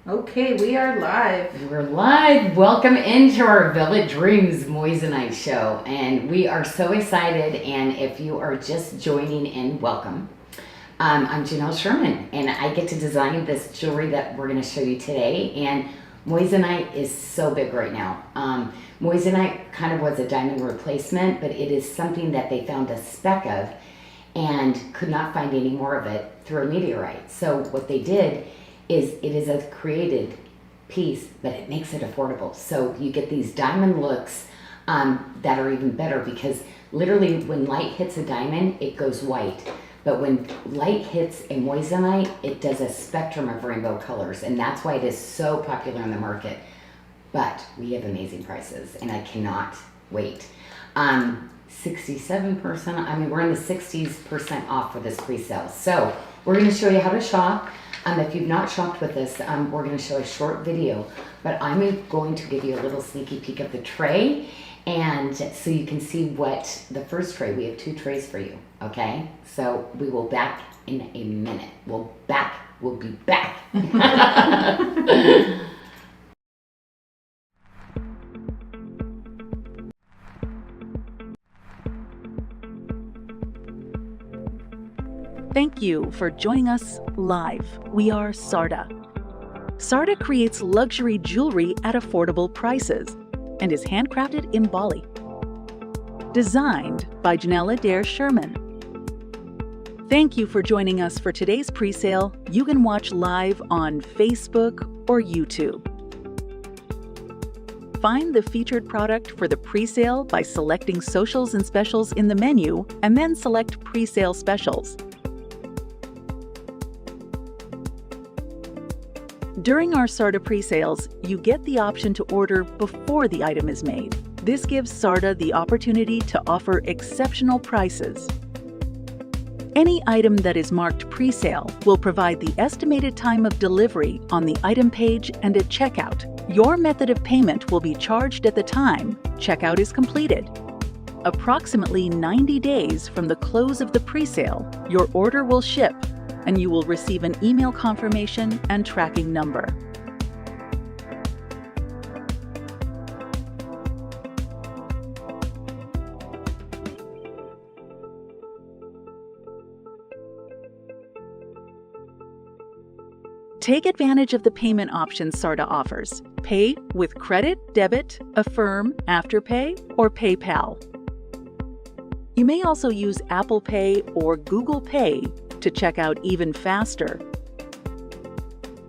Okay, we are live. We're live. Welcome into our Velvet Dreams Moissanite show. And we are so excited. And if you are just joining in, welcome. I'm Janyl Sherman, and I get to design this jewelry that we're going to show you today. And Moissanite is so big right now. Moissanite kind of was a diamond replacement, but it is something that they found a speck of and could not find any more of it through a meteorite. So what they did is it is a created piece, but it makes it affordable. So you get these diamond looks that are even better, because literally when light hits a diamond, it goes white. But when light hits a moissanite, it does a spectrum of rainbow colors, and that's why it is so popular in the market. But we have amazing prices, and I cannot wait. 67%, I mean, we're in the 60% off for this pre-sale. So we're going to show you how to shop. If you've not shopped with us, we're going to show a short video, but I'm going to give you a little sneaky peek of the tray, and so you can see what the first tray, we have 2 trays for you, okay? So we will back in a minute. We'll be back. Thank you for joining us live. We are SARDA. SARDA creates luxury jewelry at affordable prices and is handcrafted in Bali. Designed by Janyl Sherman. Thank you for joining us for today's pre-sale. You can watch live on Facebook or YouTube. Find the featured product for the pre-sale by selecting socials and specials in the menu, and then select pre-sale specials. During our SARDA pre-sales, you get the option to order before the item is made. This gives SARDA the opportunity to offer exceptional prices. Any item that is marked pre-sale will provide the estimated time of delivery on the item page and at checkout. Your method of payment will be charged at the time checkout is completed. Approximately 90 days from the close of the pre-sale, your order will ship, and you will receive an email confirmation and tracking number. Take advantage of the payment options SARDA offers. Pay with credit, debit, Affirm, Afterpay, or PayPal. You may also use Apple Pay or Google Pay to check out even faster.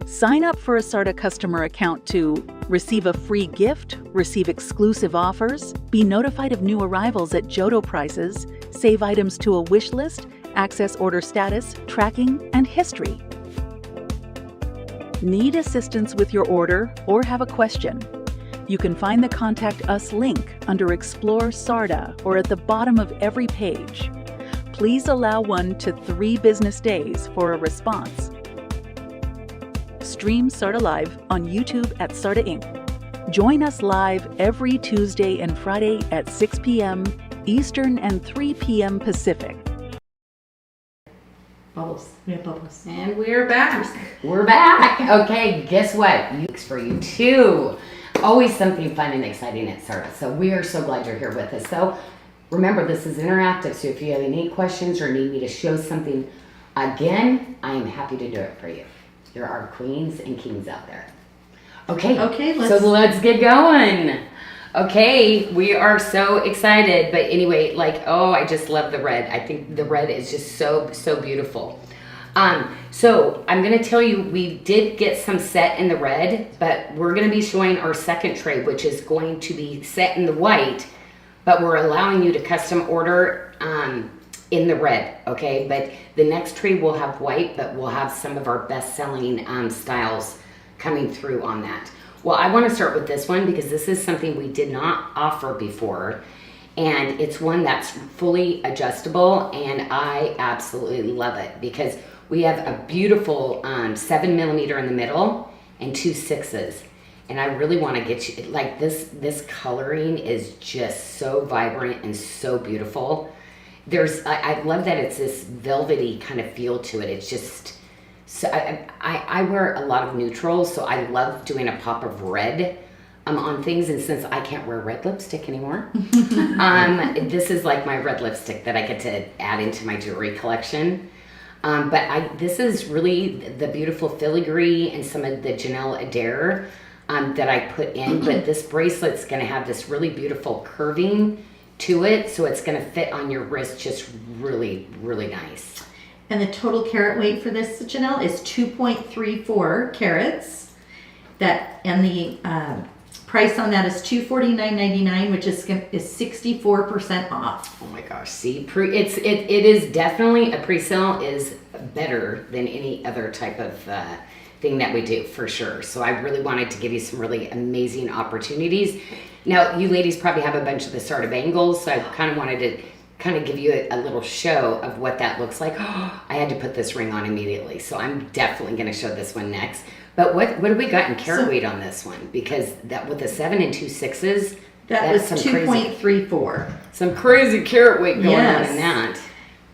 Sign up for a SARDA customer account to receive a free gift, receive exclusive offers, be notified of new arrivals at Jodo prices, save items to a wish list, access order status, tracking, and history. Need assistance with your order or have a question? You can find the Contact Us link under Explore SARDA or at the bottom of every page. Please allow 1 to 3 business days for a response. Stream SARDA Live on YouTube at SARDA Inc. Join us live every Tuesday and Friday at 6 p.m. Eastern and 3 p.m. Pacific. Bubbles. Yeah, bubbles. And we're back. We're back. Okay, guess what? For you too. Always something fun and exciting at SARDA. So we are so glad you're here with us. So remember, this is interactive, so if you have any questions or need me to show something again, I am happy to do it for you. There are queens and kings out there. Okay, so let's get going. Okay, we are so excited. But anyway, I just love the red. I think the red is just so beautiful. So I'm going to tell you, we did get some set in the red, but we're going to be showing our second tray, which is going to be set in the white, but we're allowing you to custom order in the red, okay? But the next tray will have white, but we'll have some of our best-selling styles coming through on that. Well, I want to start with this one because this is something we did not offer before, and it's one that's fully adjustable, and I absolutely love it because we have a beautiful 7mm in the middle and 2 6s. And I really want to get you, like this coloring is just so vibrant and so beautiful. I love that it's this velvety kind of feel to it. It's just So I wear a lot of neutrals, so I love doing a pop of red on things. And since I can't wear red lipstick anymore, this is like my red lipstick that I get to add into my jewelry collection. But this is really the beautiful filigree and some of the Janyl Adair that I put in. But this bracelet's going to have this really beautiful curving to it, so it's going to fit on your wrist just really, really nice. And the total carat weight for this, Janyl, is 2.34 carats. And the price on that is $249.99, which is 64% off. Oh my gosh! See, it is definitely a pre-sale is better than any other type of thing that we do for sure. So I really wanted to give you some really amazing opportunities. Now, you ladies probably have a bunch of the SARDA bangles, so I kind of wanted to kind of give you a little show of what that looks like. I had to put this ring on immediately, so I'm definitely going to show this one next. But what do we got in carat weight on this one? Because that with the 7 and 2 6s, that was 2.34. Some crazy carat weight going on in that.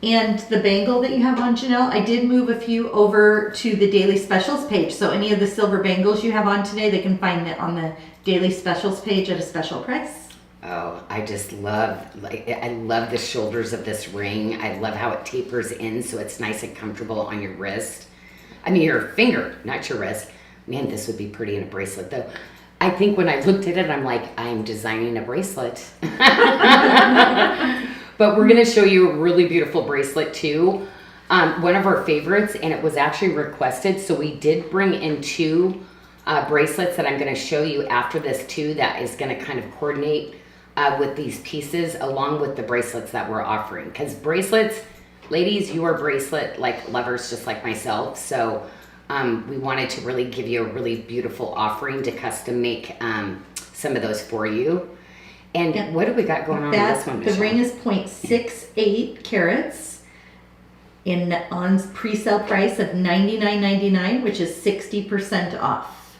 And the bangle that you have on, Janyl, I did move a few over to the daily specials page. So any of the silver bangles you have on today, they can find it on the daily specials page at a special price. Oh, I just love, I love the shoulders of this ring. I love how it tapers in so it's nice and comfortable on your wrist. I mean, your finger, not your wrist. Man, this would be pretty in a bracelet, though. I think when I looked at it, I'm like, I'm designing a bracelet. But we're going to show you a really beautiful bracelet, too. One of our favorites, and it was actually requested, so we did bring in 2 bracelets that I'm going to show you after this, too, that is going to kind of coordinate with these pieces along with the bracelets that we're offering. Because bracelets, ladies, you are bracelet lovers just like myself, so we wanted to really give you a really beautiful offering to custom make some of those for you. And what do we got going on in this one, Michelle? The ring is 0.68 carats on pre-sale price of $99.99, which is 60% off.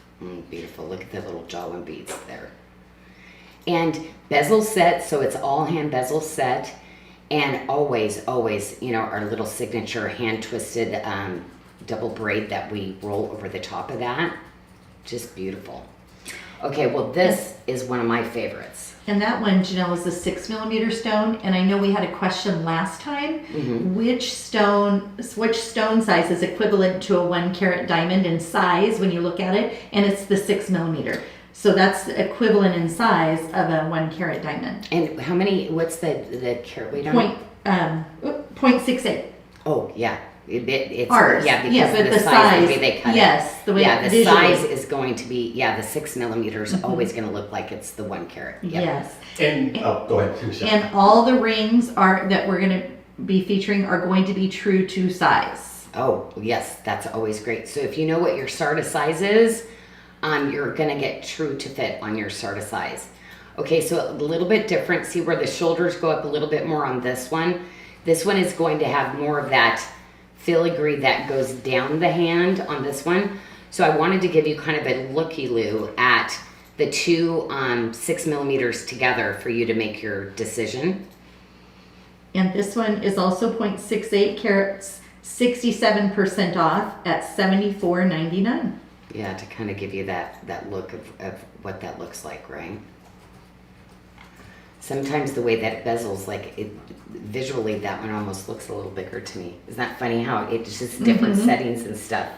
Beautiful. Look at the little jawline beads there. And bezel set, so it's all hand bezel set. And always, our little signature hand-twisted double braid that we roll over the top of that. Just beautiful. Okay, well, this is one of my favorites. And that one, Janyl, is a 6mm stone. And I know we had a question last time. Which stone size is equivalent to a 1 carat diamond in size when you look at it? And it's the 6mm. So that's equivalent in size of a 1 carat diamond. And how many, what's the carat weight on it? 0.68. Oh, yeah. It's ours. Yeah, because of the size, the way they cut it. Yes, the way the visually. size is going to be, the 6mm is always going to look like it's the 1 carat. Yep. Yes. And go ahead, Michelle. And all the rings that we're going to be featuring are going to be true to size. Oh, yes, that's always great. So if you know what your SARDA size is, you're going to get true to fit on your SARDA size. Okay, so a little bit different. See where the shoulders go up a little bit more on this one? This one is going to have more of that filigree that goes down the hand on this one. So I wanted to give you kind of a looky-loo at the 2 6mm together for you to make your decision. And this one is also 0.68 carats, 67% off at $74.99. Yeah, to kind of give you that look of what that looks like, right? Sometimes the way that it bezels, visually that one almost looks a little bigger to me. Isn't that funny how it's just different settings and stuff,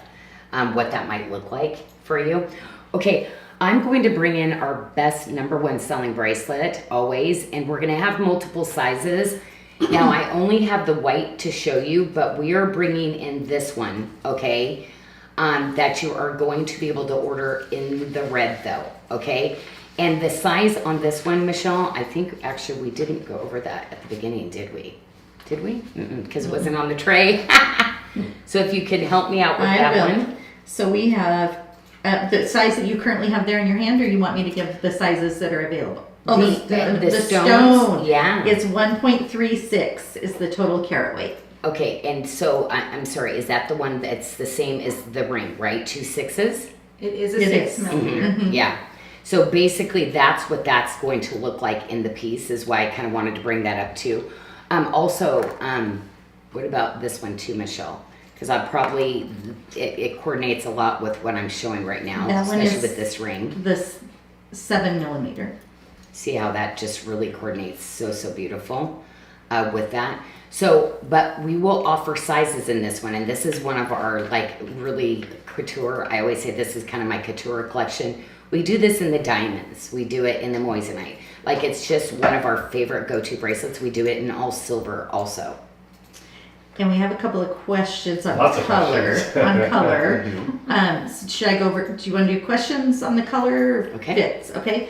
what that might look like for you? Okay, I'm going to bring in our best #1 selling bracelet, always, and we're going to have multiple sizes. Now, I only have the white to show you, but we are bringing in this one, okay, that you are going to be able to order in the red, though, okay? And the size on this one, Michelle, I think actually we didn't go over that at the beginning, did we? Did we? Because it wasn't on the tray. So if you could help me out with that one. So we have the size that you currently have there in your hand, or you want me to give the sizes that are available? Oh, the stones. stone. Yeah. It's 1.36 is the total carat weight. Okay, and so I'm sorry, is that the one that's the same as the ring, right? 2 6s? It is a 6mm. Yeah. So basically that's what that's going to look like in the piece, is why I kind of wanted to bring that up too. Also, what about this one too, Michelle? because it coordinates a lot with what I'm showing right now, That one especially is with this ring. This 7 millimeter. See how that just really coordinates so beautiful with that. So, but we will offer sizes in this one, and this is one of our like really couture. I always say this is kind of my couture collection. We do this in the diamonds. We do it in the moissanite. Like it's just one of our favorite go-to bracelets. We do it in all silver also. And we have a couple of questions on Lots of color. questions. On color. So should I go over? Do you want to do questions on the color? Okay. Fits. Okay.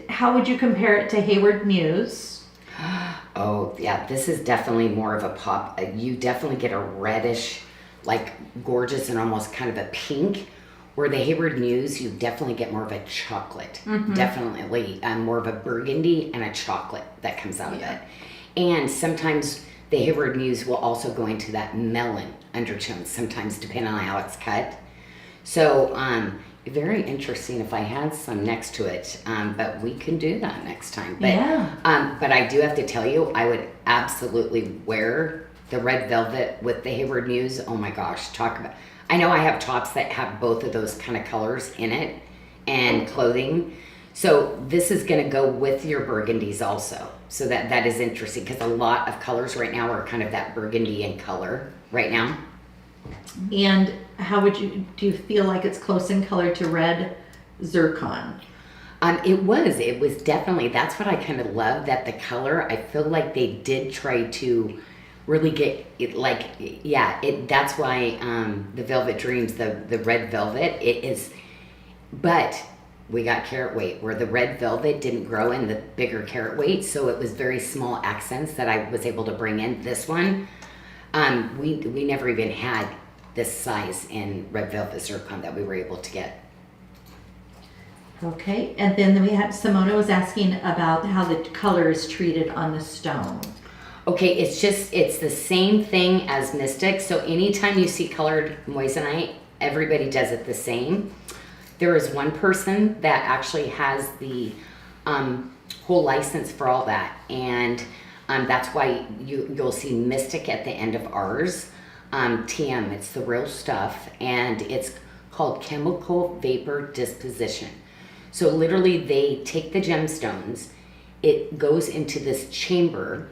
How would you compare it to Hayward Muse? Oh yeah, this is definitely more of a pop. You definitely get a reddish, like gorgeous and almost kind of a pink. Where the Hayward Muse, you definitely get more of a chocolate. Definitely more of a burgundy and a chocolate that comes out of it. And sometimes the Hayward Muse will also go into that melon undertone, sometimes depending on how it's cut. So very interesting if I had some next to it, but we can do that next time. But, but I do have to tell you, I would absolutely wear the red velvet with the Hayward Muse. Oh my gosh, talk about... I know I have tops that have both of those kind of colors in it and clothing. So this is going to go with your burgundies also. So that is interesting because a lot of colors right now are kind of that burgundy in color right now. And how would do you feel like it's close in color to red zircon? It was definitely, that's what I kind of love, that the color, I feel like they did try to really get it, like, that's why the Velvet Dreams, the red velvet, it is, but we got carat weight where the red velvet didn't grow in the bigger carat weight, so it was very small accents that I was able to bring in. This one, we never even had this size in red velvet zircon that we were able to get. Okay, and then we had Simona was asking about how the color is treated on the stone. Okay, it's the same thing as Mystic. So anytime you see colored moissanite, everybody does it the same. There is one person that actually has the whole license for all that, and that's why you'll see Mystic at the end of ours. TM, it's the real stuff, and it's called chemical vapor disposition. So literally they take the gemstones, it goes into this chamber,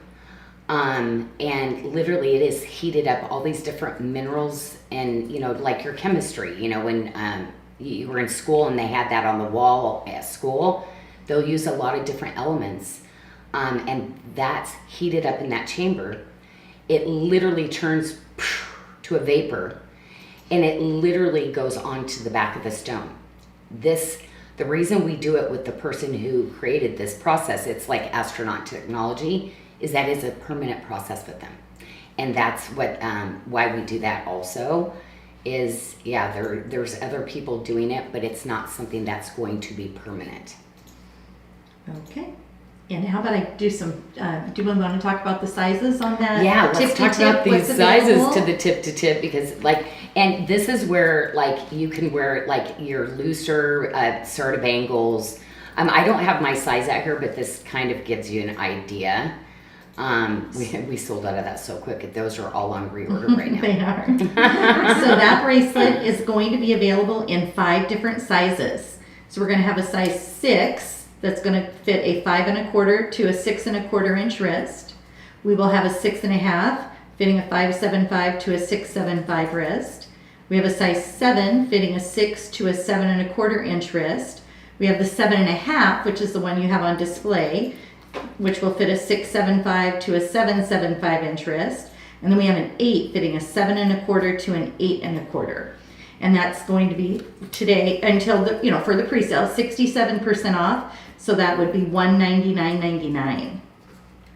and literally it is heated up, all these different minerals, and like your chemistry, when you were in school and they had that on the wall at school, they'll use a lot of different elements, and that's heated up in that chamber. It literally turns to a vapor, and it literally goes onto the back of the stone. The reason we do it with the person who created this process, it's like astronaut technology, is that it's a permanent process with them. And that's what why we do that also, is there's other people doing it, but it's not something that's going to be permanent. Okay. And how about I do some, do we want to talk about the sizes on that? Yeah, tip let's to talk tip, about these what's sizes available? to the tip to tip, because and this is where you can wear your looser sort of bangles. I don't have my size out here, but this kind of gives you an idea. We sold out of that so quick. Those are all on reorder right now. They are. So that bracelet is going to be available in 5 different sizes. So we're going to have a size 6 that's going to fit a 5 1/4 to a 6 1/4 inch wrist. We will have a 6 1/2 fitting a 5.75 to a 6.75 wrist. We have a size 7 fitting a 6 to a 7 1/4 inch wrist. We have the 7 1/2, which is the one you have on display, which will fit a 6.75 to a 7.75 inch wrist. And then we have an 8 fitting a 7 1/4 to an 8 1/4. And that's going to be today until for the pre-sale, 67% off. So that would be $199.99.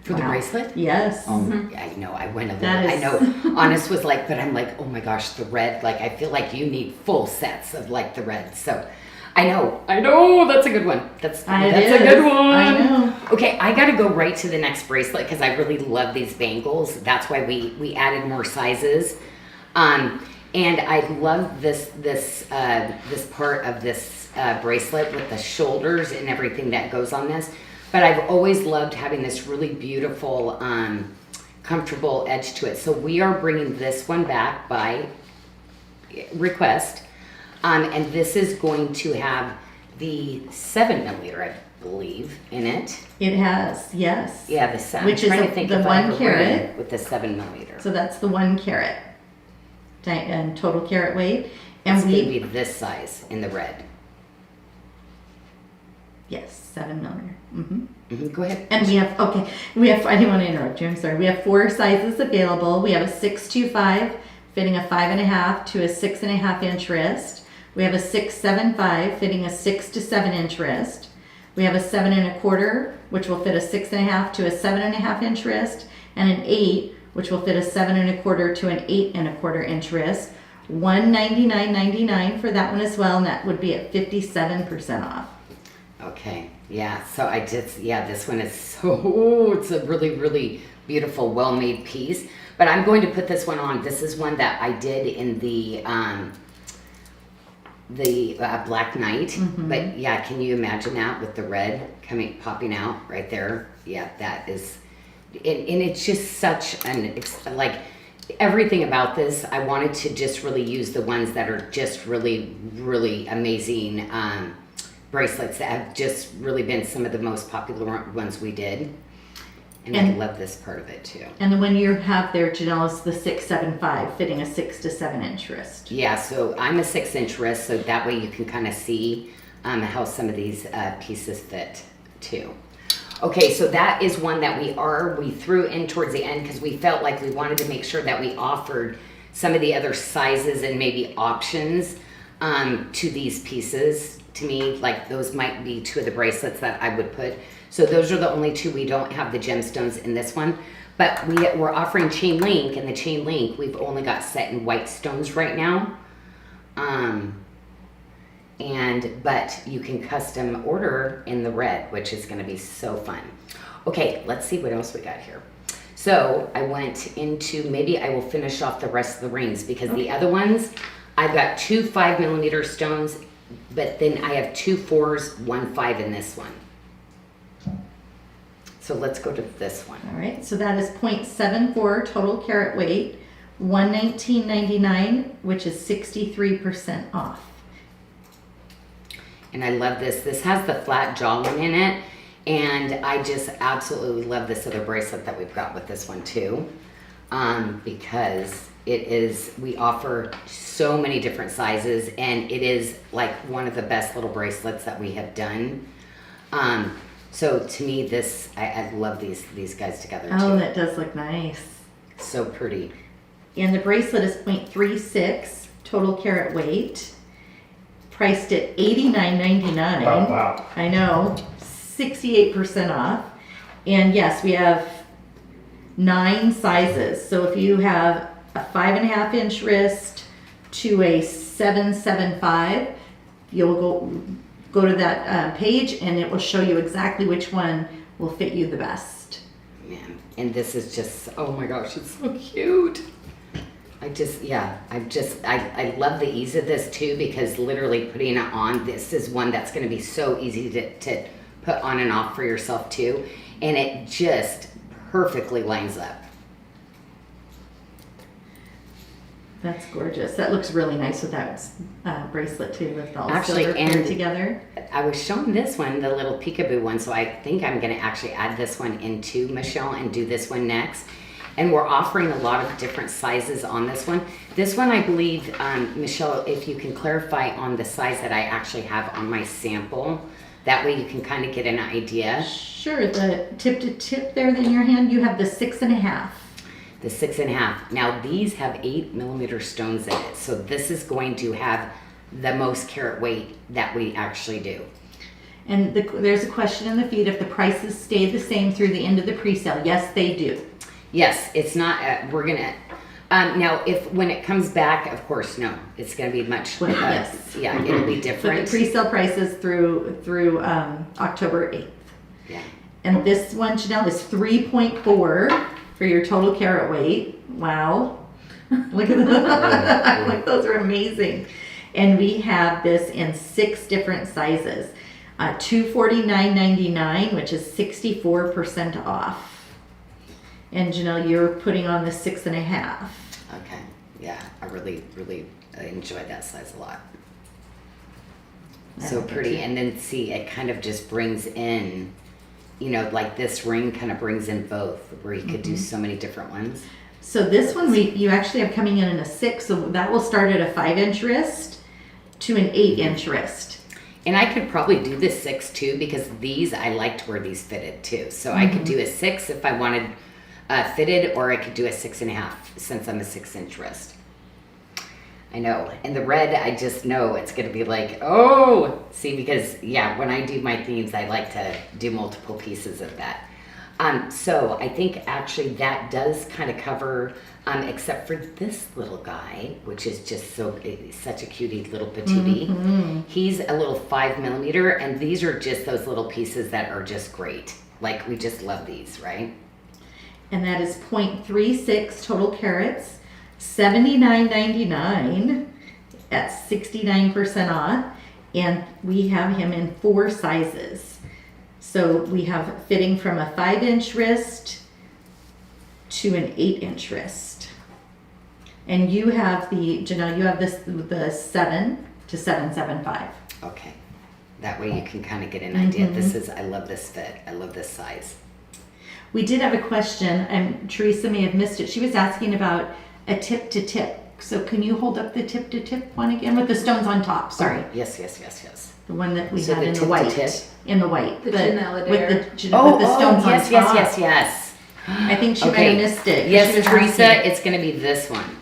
For the bracelet? Yes. I know, I went a little, That I is- know, Honest was but I'm oh my gosh, the red, I feel like you need full sets of the red. So I know, that's a good one. That's a good one. I know. Okay, I gotta go right to the next bracelet because I really love these bangles. That's why we added more sizes. And I love this part of this bracelet with the shoulders and everything that goes on this. But I've always loved having this really beautiful comfortable edge to it. So we are bringing this one back by request. And this is going to have the 7 millimeter, I believe, in it. It has, yes. Yeah, the 7. Which is I'm trying to think the if I 1 ever carat. ran with the 7 millimeter. So that's the 1 carat and total carat weight. And It's going to be this size in the red. Yes, 7 millimeter. Mm-hmm. Go ahead. And we have, I didn't want to interrupt you, I'm sorry. We have 4 sizes available. We have a 625 fitting a 5.5 to a 6.5 inch wrist. We have a 675 fitting a 6 to 7 inch wrist. We have a 7 1/4, which will fit a 6.5 to a 7.5 inch wrist, and an 8, which will fit a 7 1/4 to an 8 1/4 inch wrist. $199.99 for that one as well, and that would be at 57% off. Okay, yeah, so this one is so, it's a really, really beautiful, well-made piece. But I'm going to put this one on. This is one that I did in the Black Knight. But yeah, can you imagine that with the red popping out right there? Yeah, that is, and it's just such like, everything about this, I wanted to just really use the ones that are just really, really amazing bracelets that have just really been some of the most popular ones we did. And I love this part of it too. And the one you have there, Janyl, is the 675, fitting a 6 to 7 inch wrist. Yeah, so I'm a 6 inch wrist, so that way you can kind of see how some of these pieces fit too. Okay, so that is one that we threw in towards the end because we felt like we wanted to make sure that we offered some of the other sizes and maybe options to these pieces. To me, like those might be 2 of the bracelets that I would put. So those are the only 2. We don't have the gemstones in this one, but we're offering chain link, and the chain link we've only got set in white stones right now. But you can custom order in the red, which is going to be so fun. Okay, let's see what else we got here. So I went into, maybe I will finish off the rest of the rings because the other ones, I've got 2 5 millimeter stones, but then I have 2 4s, 1 5 in this one. So let's go to this one. All right, so that is 0.74 total carat weight, $119.99, which is 63% off. And I love this. This has the flat jawline in it, and I just absolutely love this other bracelet that we've got with this one too, because we offer so many different sizes, and it is like one of the best little bracelets that we have done. So to me, I love these guys together too. Oh, that does look nice. So pretty. And the bracelet is 0.36 total carat weight, priced at $89.99. Wow. I know, 68% off. And yes, we have 9 sizes. So if you have a 5.5 inch wrist to a 7.75, you'll go to that page, and it will show you exactly which one will fit you the best. Man, and this is just, oh my gosh, it's so cute. I love the ease of this too, because literally putting it on, this is one that's going to be so easy to put on and off for yourself too, and it just perfectly lines up. That's gorgeous. That looks really nice with that bracelet too, with all Actually, silver and paired together. I was showing this one, the little peekaboo one, so I think I'm going to actually add this one into Michelle and do this one next. And we're offering a lot of different sizes on this one. This one, I believe, Michelle, if you can clarify on the size that I actually have on my sample, that way you can kind of get an idea. Sure, the tip to tip there in your hand, you have the 6.5. The 6.5. Now these have 8 millimeter stones in it, so this is going to have the most carat weight that we actually do. And there's a question in the feed if the prices stay the same through the end of the pre-sale. Yes, they do. Yes, it's not. We're gonna. Now, when it comes back, of course, no, it's gonna be much. Yes. Yeah, it'll be But different. the pre-sale prices through October 8th. Yeah. And this one, Janyl, is 3.4 for your total carat weight. Wow. Look at that. Like, those are amazing. And we have this in 6 different sizes. $249.99, which is 64% off. And Janyl, you're putting on the 6.5. Okay. Yeah, I really enjoyed that size a lot. I So like it pretty. too. And then see, it kind of just brings in, you know, like this ring kind of brings in both, where you could do so many different ones. So this one you actually have coming in a 6, so that will start at a 5-inch wrist to an 8-inch wrist. And I could probably do the 6 too, because these, I liked where these fitted too. So I could do a 6 if I wanted fitted, or I could do a 6.5 since I'm a 6-inch wrist. I know. And the red, I just know it's going to be like, oh, see, because yeah, when I do my themes, I like to do multiple pieces of that. So I think actually that does kind of cover, except for this little guy, which is just such a cutie little patootie. He's a little 5mm, and these are just those little pieces that are just great. Like, we just love these, right? And that is 0.36 total carats, $79.99 at 69% off. And we have him in 4 sizes. So we have fitting from a 5-inch wrist to an 8-inch wrist. And you have Janyl, you have the 7 to 7.75. Okay. That way you can kind of get an idea. I love this fit. I love this size. We did have a question, and Teresa may have missed it. She was asking about a tip to tip. So can you hold up the tip to tip one again with the stones on top? Sorry. Oh, yes. The one that we So had the in the tip to white. tip? In the white. The Janyl with Adair. with the stones on top. Yes. I think she might Okay. have missed it. She Yes, was Teresa, asking. it's going to be this one.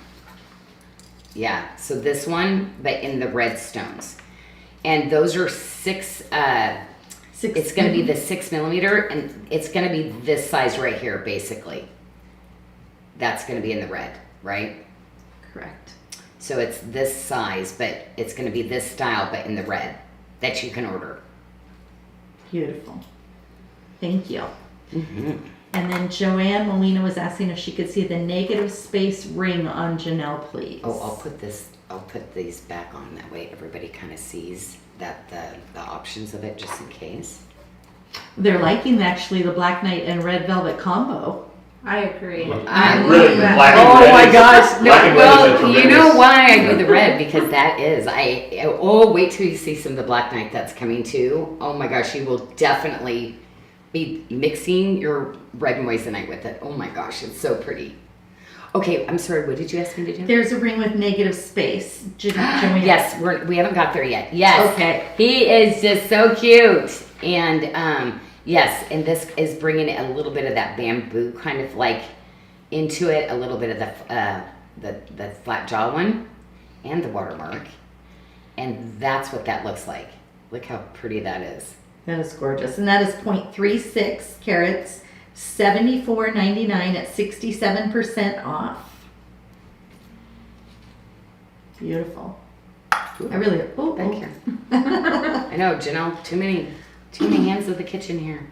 Yeah, so this one, but in the red stones. And those are 6, it's going to be the 6mm, and it's going to be this size right here, basically. That's going to be in the red, right? Correct. So it's this size, but it's going to be this style, but in the red, that you can order. Beautiful. Thank you. And then Joanne Molina was asking if she could see the negative space ring on Janyl, please. Oh, I'll put these back on, that way everybody kind of sees that the options of it, just in case. They're liking actually the Black Knight and Red Velvet combo. I agree. Really, that. black and Oh red my is- gosh! black and red is a Well, you know tremendous- why I do the red, because that is wait till you see some of the Black Knight that's coming too. Oh my gosh, you will definitely be mixing your red moissanite with it. Oh my gosh, it's so pretty. Okay, I'm sorry. What did you ask me to do? There's a ring with negative space. Joanne. Yes, we haven't got there yet. Yes. Okay. He is just so cute. And yes, and this is bringing a little bit of that bamboo kind of like into it, a little bit of the flat jaw one and the watermark. And that's what that looks like. Look how pretty that is. That is gorgeous. And that is 0.36 carats, $74.99 at 67% off. Beautiful. I really, Thank you. I know, Janyl, too many hands of the kitchen here.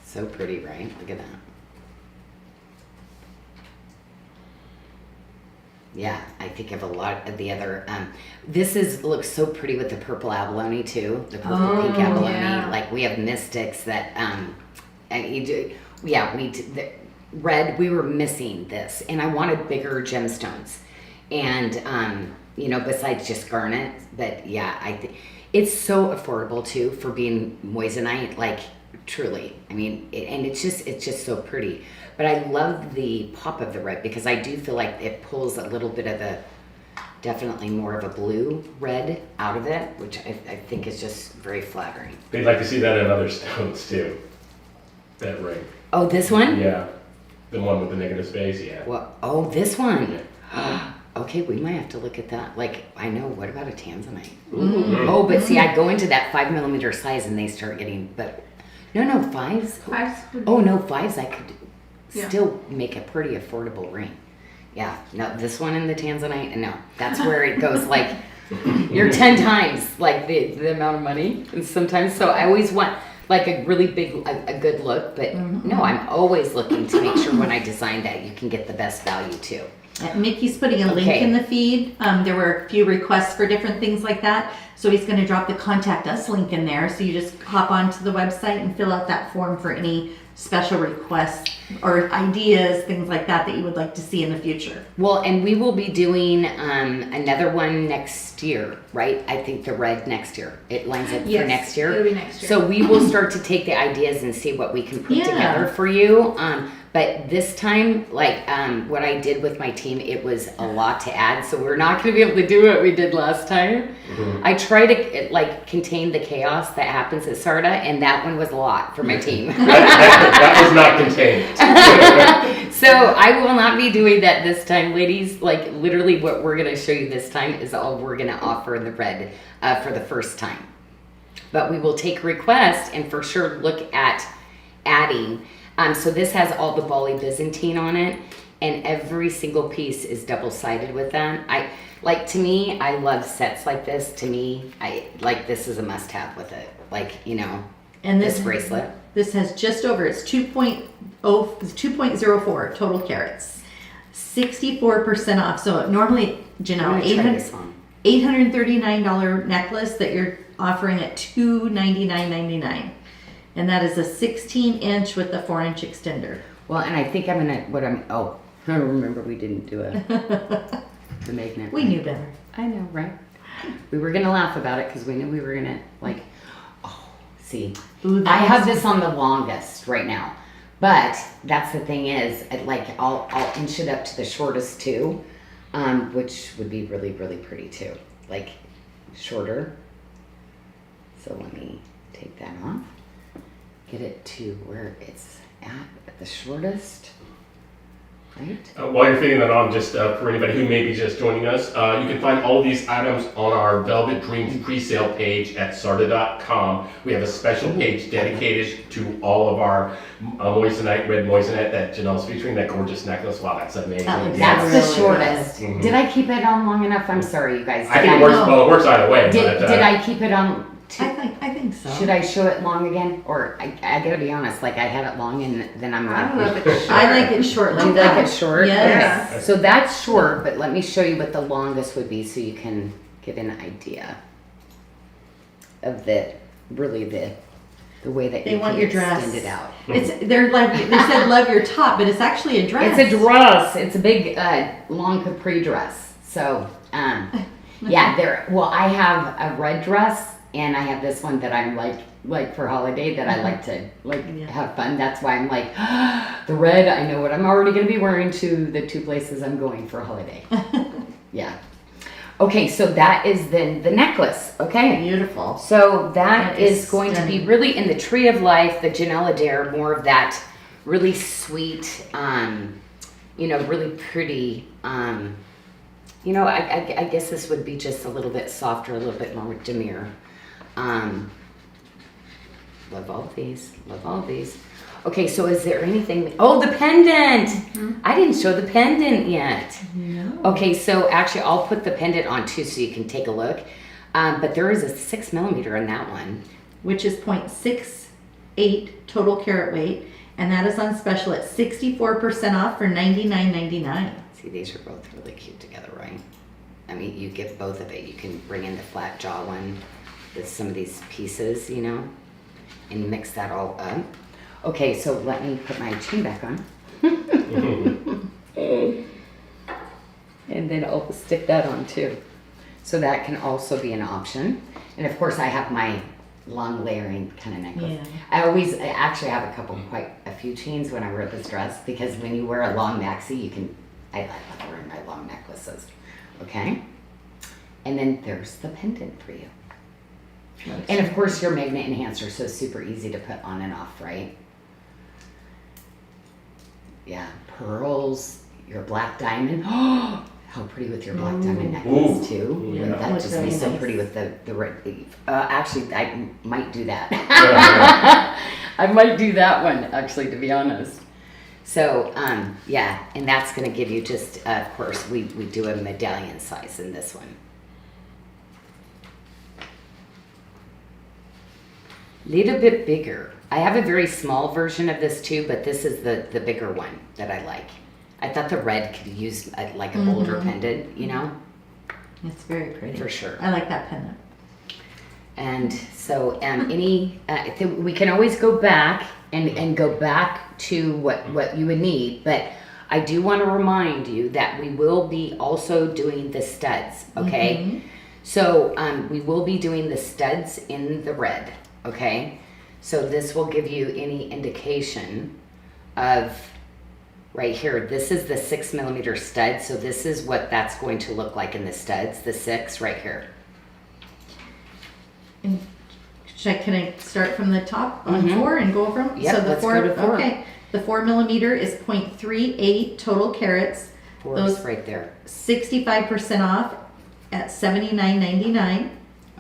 So pretty, right? Look at that. Yeah, I think of a lot of the other. This looks so pretty with the purple abalone too. The purple pink abalone. yeah. Like we have mystics that and you do. Yeah, the red. We were missing this, and I wanted bigger gemstones, and besides just garnet. But yeah, I think it's so affordable too for being moissanite. Like truly, I mean, it's just so pretty. But I love the pop of the red because I do feel like it pulls a little bit of definitely more of a blue red out of it, which I think is just very flattering. They'd like to see that in other stones too. That ring. Oh, this one? Yeah. The one with the negative space, yeah. Well, oh, this one. Okay, we might have to look at that. Like, I know, what about a tanzanite? Oh, but see, I go into that 5mm size and they start getting, but no, 5s. Oh, no, 5s I could still make a pretty affordable ring. Yeah, no, this one in the tanzanite, no, that's where it goes like, you're 10 times like the amount of money. And sometimes, so I always want like a really big, a good look, but no, I'm always looking to make sure when I design that you can get the best value too. Mickey's putting a link Okay. in the feed. There were a few requests for different things like that. So he's going to drop the contact us link in there. So you just hop onto the website and fill out that form for any special requests or ideas, things like that you would like to see in the future. Well, and we will be doing another one next year, right? I think the red next year. It lines up for Yes, next year. it'll be next year. So we will start to take the ideas and see what we can put Yeah. together for you. But this time, like what I did with my team, it was a lot to add. So we're not going to be able to do what we did last time. I try to like contain the chaos that happens at SARDA, and that one was a lot for my team. That was not contained. So I will not be doing that this time, ladies. Like literally what we're going to show you this time is all we're going to offer in the red for the first time. But we will take requests and for sure look at adding. So this has all the Bali Byzantine on it, and every single piece is double-sided with that. To me, I love sets like this. To me, this is a must-have with it. And This bracelet. This has just over, it's 2.04 total carats. 64% off. So normally, I'm Janyl, gonna try this on. $839 necklace that you're offering at $299.99. And that is a 16-inch with a 4-inch extender. Well, and I think I'm gonna. I remember we didn't do the magnet. We knew better. I know, right? We were gonna laugh about it because we knew we were gonna see. Ooh, I have this on the longest right now, but that's the thing is, I'll inch it up to the shortest too, which would be really, really pretty too, like shorter. So let me take that off, get it to where it's at the shortest. Right. While you're fitting that on, just for anybody who may be just joining us, you can find all of these items on our Velvet Dreams pre-sale page at sarda.com. We have a special page dedicated to all of our moissanite, red moissanite that Janelle's featuring, that gorgeous necklace. Wow, that's amazing. That's the Really shortest. good. Did I keep it on long enough? I'm sorry, you guys. I think it works. Well, it works either way. Did I keep it on? I think so. Should I show it long again? Or I gotta be honest, I had it long and then I'm I don't know like, if it's short. I like it short do you like that. like it short? Yes. Okay. So that's short, but let me show you what the longest would be so you can get an idea of the way that They you want can your dress. extend it out. They said love your top, but it's actually a dress. It's a dress. It's a big, long capri dress. So, I have a red dress and I have this one that I'm like for holiday that I like to have fun. That's why I'm like, the red, I know what I'm already going to be wearing to the two places I'm going for holiday. Yeah. Okay, so that is then the necklace. Okay. Beautiful. So That that is is going to be stunning. really in the Tree of Life, the Janyl Adair, more of that really sweet, really pretty. I guess this would be just a little bit softer, a little bit more demure. Love all these. Love all these. Okay, so is there anything? Oh, the pendant! I didn't show the pendant yet. No. Okay, so actually I'll put the pendant on too so you can take a look. But there is a 6mm in that one. Which is 0.68 total carat weight, and that is on special at 64% off for $99.99. See, these are both really cute together, right? I mean, you get both of it. You can bring in the flat jaw one with some of these pieces, and mix that all up. Okay, so let me put my chain back on. And then I'll stick that on too. So that can also be an option. And of course I have my long layering kind of necklace. Yeah. I actually have quite a few chains when I wear this dress because when you wear a long maxi, I like wearing my long necklaces. Okay? And then there's the pendant for you. And of course your magnet enhancer, so super easy to put on and off, right? Yeah, pearls, your black diamond. Oh, how pretty with your black diamond necklace too. Yeah. Wouldn't that Looks just be really so nice. pretty with the red leaf? Actually, I might do that. I might do that one, actually, to be honest. So, and that's going to give you just, of course, we do a medallion size in this one. Little bit bigger. I have a very small version of this too, but this is the bigger one that I like. I thought the red could use like a bolder pendant, you know, It's very pretty. for sure. I like that pendant. And so, we can always go back and go back to what you would need, but I do want to remind you that we will be also doing the studs, okay? So we will be doing the studs in the red, okay? So this will give you any indication of right here. This is the 6mm stud, so this is what that's going to look like in the studs, the 6 right here. And can I start from the top on 4 and go over them? Yep, so the let's go to 4. Okay, the 4mm is 0.38 total carats. 4 Those is right there. 65% off at $79.99.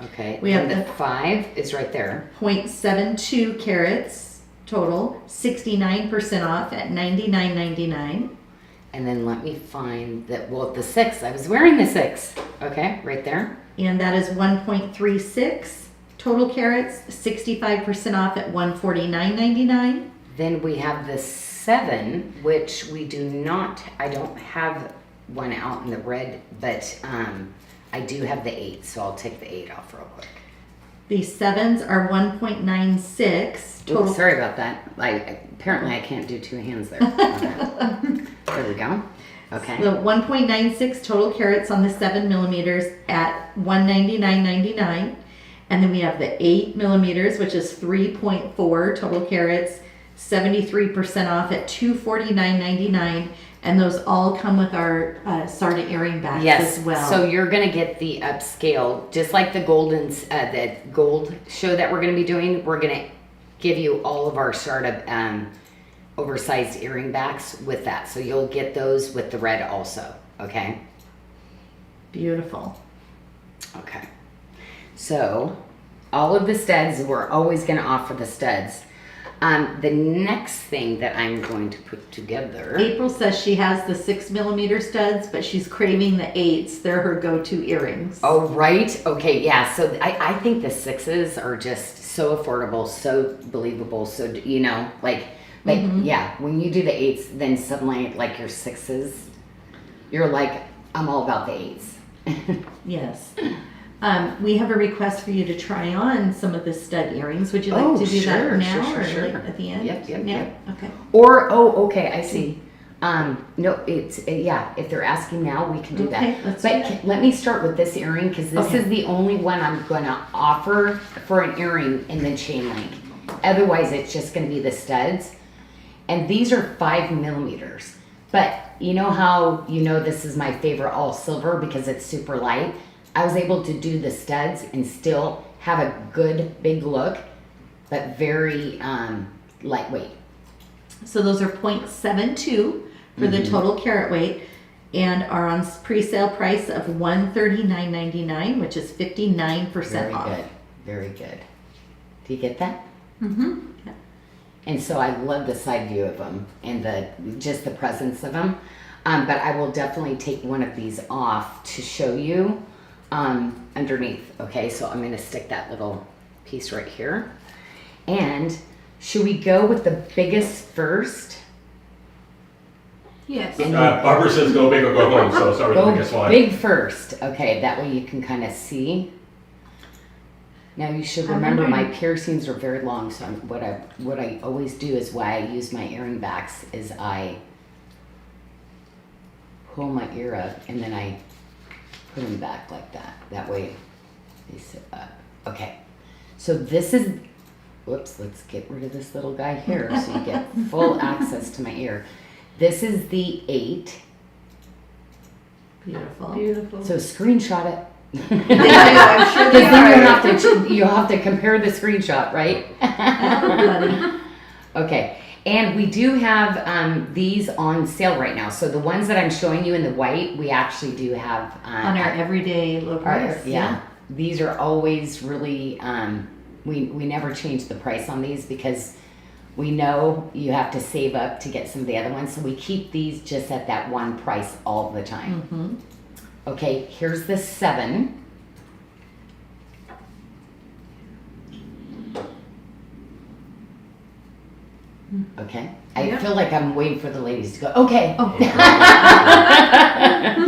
Okay. We have and the the 5 is right there. 0.72 carats total, 69% off at $99.99. And then let me find that. Well, the 6. I was wearing the 6. Okay, right there. And that is 1.36 total carats, 65% off at $149.99. Then we have the 7, which we do not. I don't have one out in the red, but I do have the 8, so I'll take the 8 off real quick. The 7s are 1.96 total. Oops, sorry about that. Apparently I can't do 2 hands there. Okay. There we go. Okay. The 1.96 total carats on the 7mm at $199.99. And then we have the 8mm, which is 3.4 total carats, 73% off at $249.99. And those all come with our SARDA earring backs Yes. as well. So you're gonna get the upscale, just like the the gold show that we're gonna be doing. We're gonna give you all of our SARDA oversized earring backs with that. So you'll get those with the red also. Okay. Beautiful. Okay. So all of the studs, we're always going to offer the studs. The next thing that I'm going to put together. April says she has the 6mm studs, but she's craving the 8s. They're her go-to earrings. Oh, right. Okay. Yeah. So I think the 6s are just so affordable, so believable. So, you know, yeah, when you do the 8s, then suddenly like your 6s, you're like, I'm all about the 8s. Yes. We have a request for you to try on some of the stud earrings. Would you like to do that now or sure. like at the end? Yep. Okay. Or, okay, I see. No, it's, yeah, if they're asking now, we can do Okay, that. let's But do that. let me start with this earring because this Okay. is the only one I'm going to offer for an earring in the chain link. Otherwise, it's just going to be the studs. And these are 5mm. But you know how, this is my favorite all silver because it's super light. I was able to do the studs and still have a good big look, but very lightweight. So those are 0.72 for the total carat weight and are on pre-sale price of $139.99, which is 59% Very off. good. Very good. Do you get that? Mm-hmm. And so I love the side view of them and just the presence of them. But I will definitely take one of these off to show you underneath. Okay, so I'm going to stick that little piece right here. And should we go with the biggest first? Yes. Barbara says go big or go home, so sorry, Go guess why. big first. Okay, that way you can kind of see. Now you should remember my piercings are very long, so what I always do is why I use my earring backs is I pull my ear up and then I put them back like that. That way they sit up. Okay, so this is, whoops, let's get rid of this little guy here so you get full access to my ear. This is the 8. Beautiful. Beautiful. So screenshot it. I'm sure Because they then you'll have to compare the screenshot, right? Everybody. Okay, and we do have these on sale right now. So the ones that I'm showing you in the white, we actually do have On our everyday low price. yeah. These are always really we never change the price on these because we know you have to save up to get some of the other ones. So we keep these just at that one price all the time. Mm-hmm. Okay, here's the 7. Okay. I Yeah. feel like I'm waiting for the ladies to go, okay. Oh.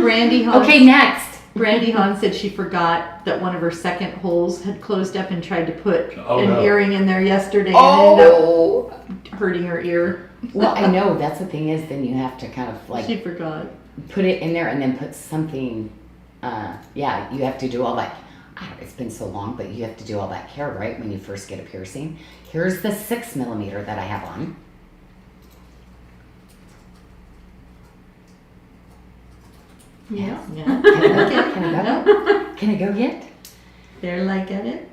Brandy Hahn. Okay, next. Brandy Hahn said she forgot that one of her second holes had closed up and tried to put Oh, an no. earring in there yesterday and ended Oh. up hurting her ear. Well, I know. That's the thing is then you have to kind of like She forgot. put it in there and then put something, yeah, you have to do all that. It's been so long, but you have to do all that care, right, when you first get a piercing. Here's the 6 millimeter that I have on. Yeah. Can I go? Okay. Can I go? Can I go yet? They're like at it.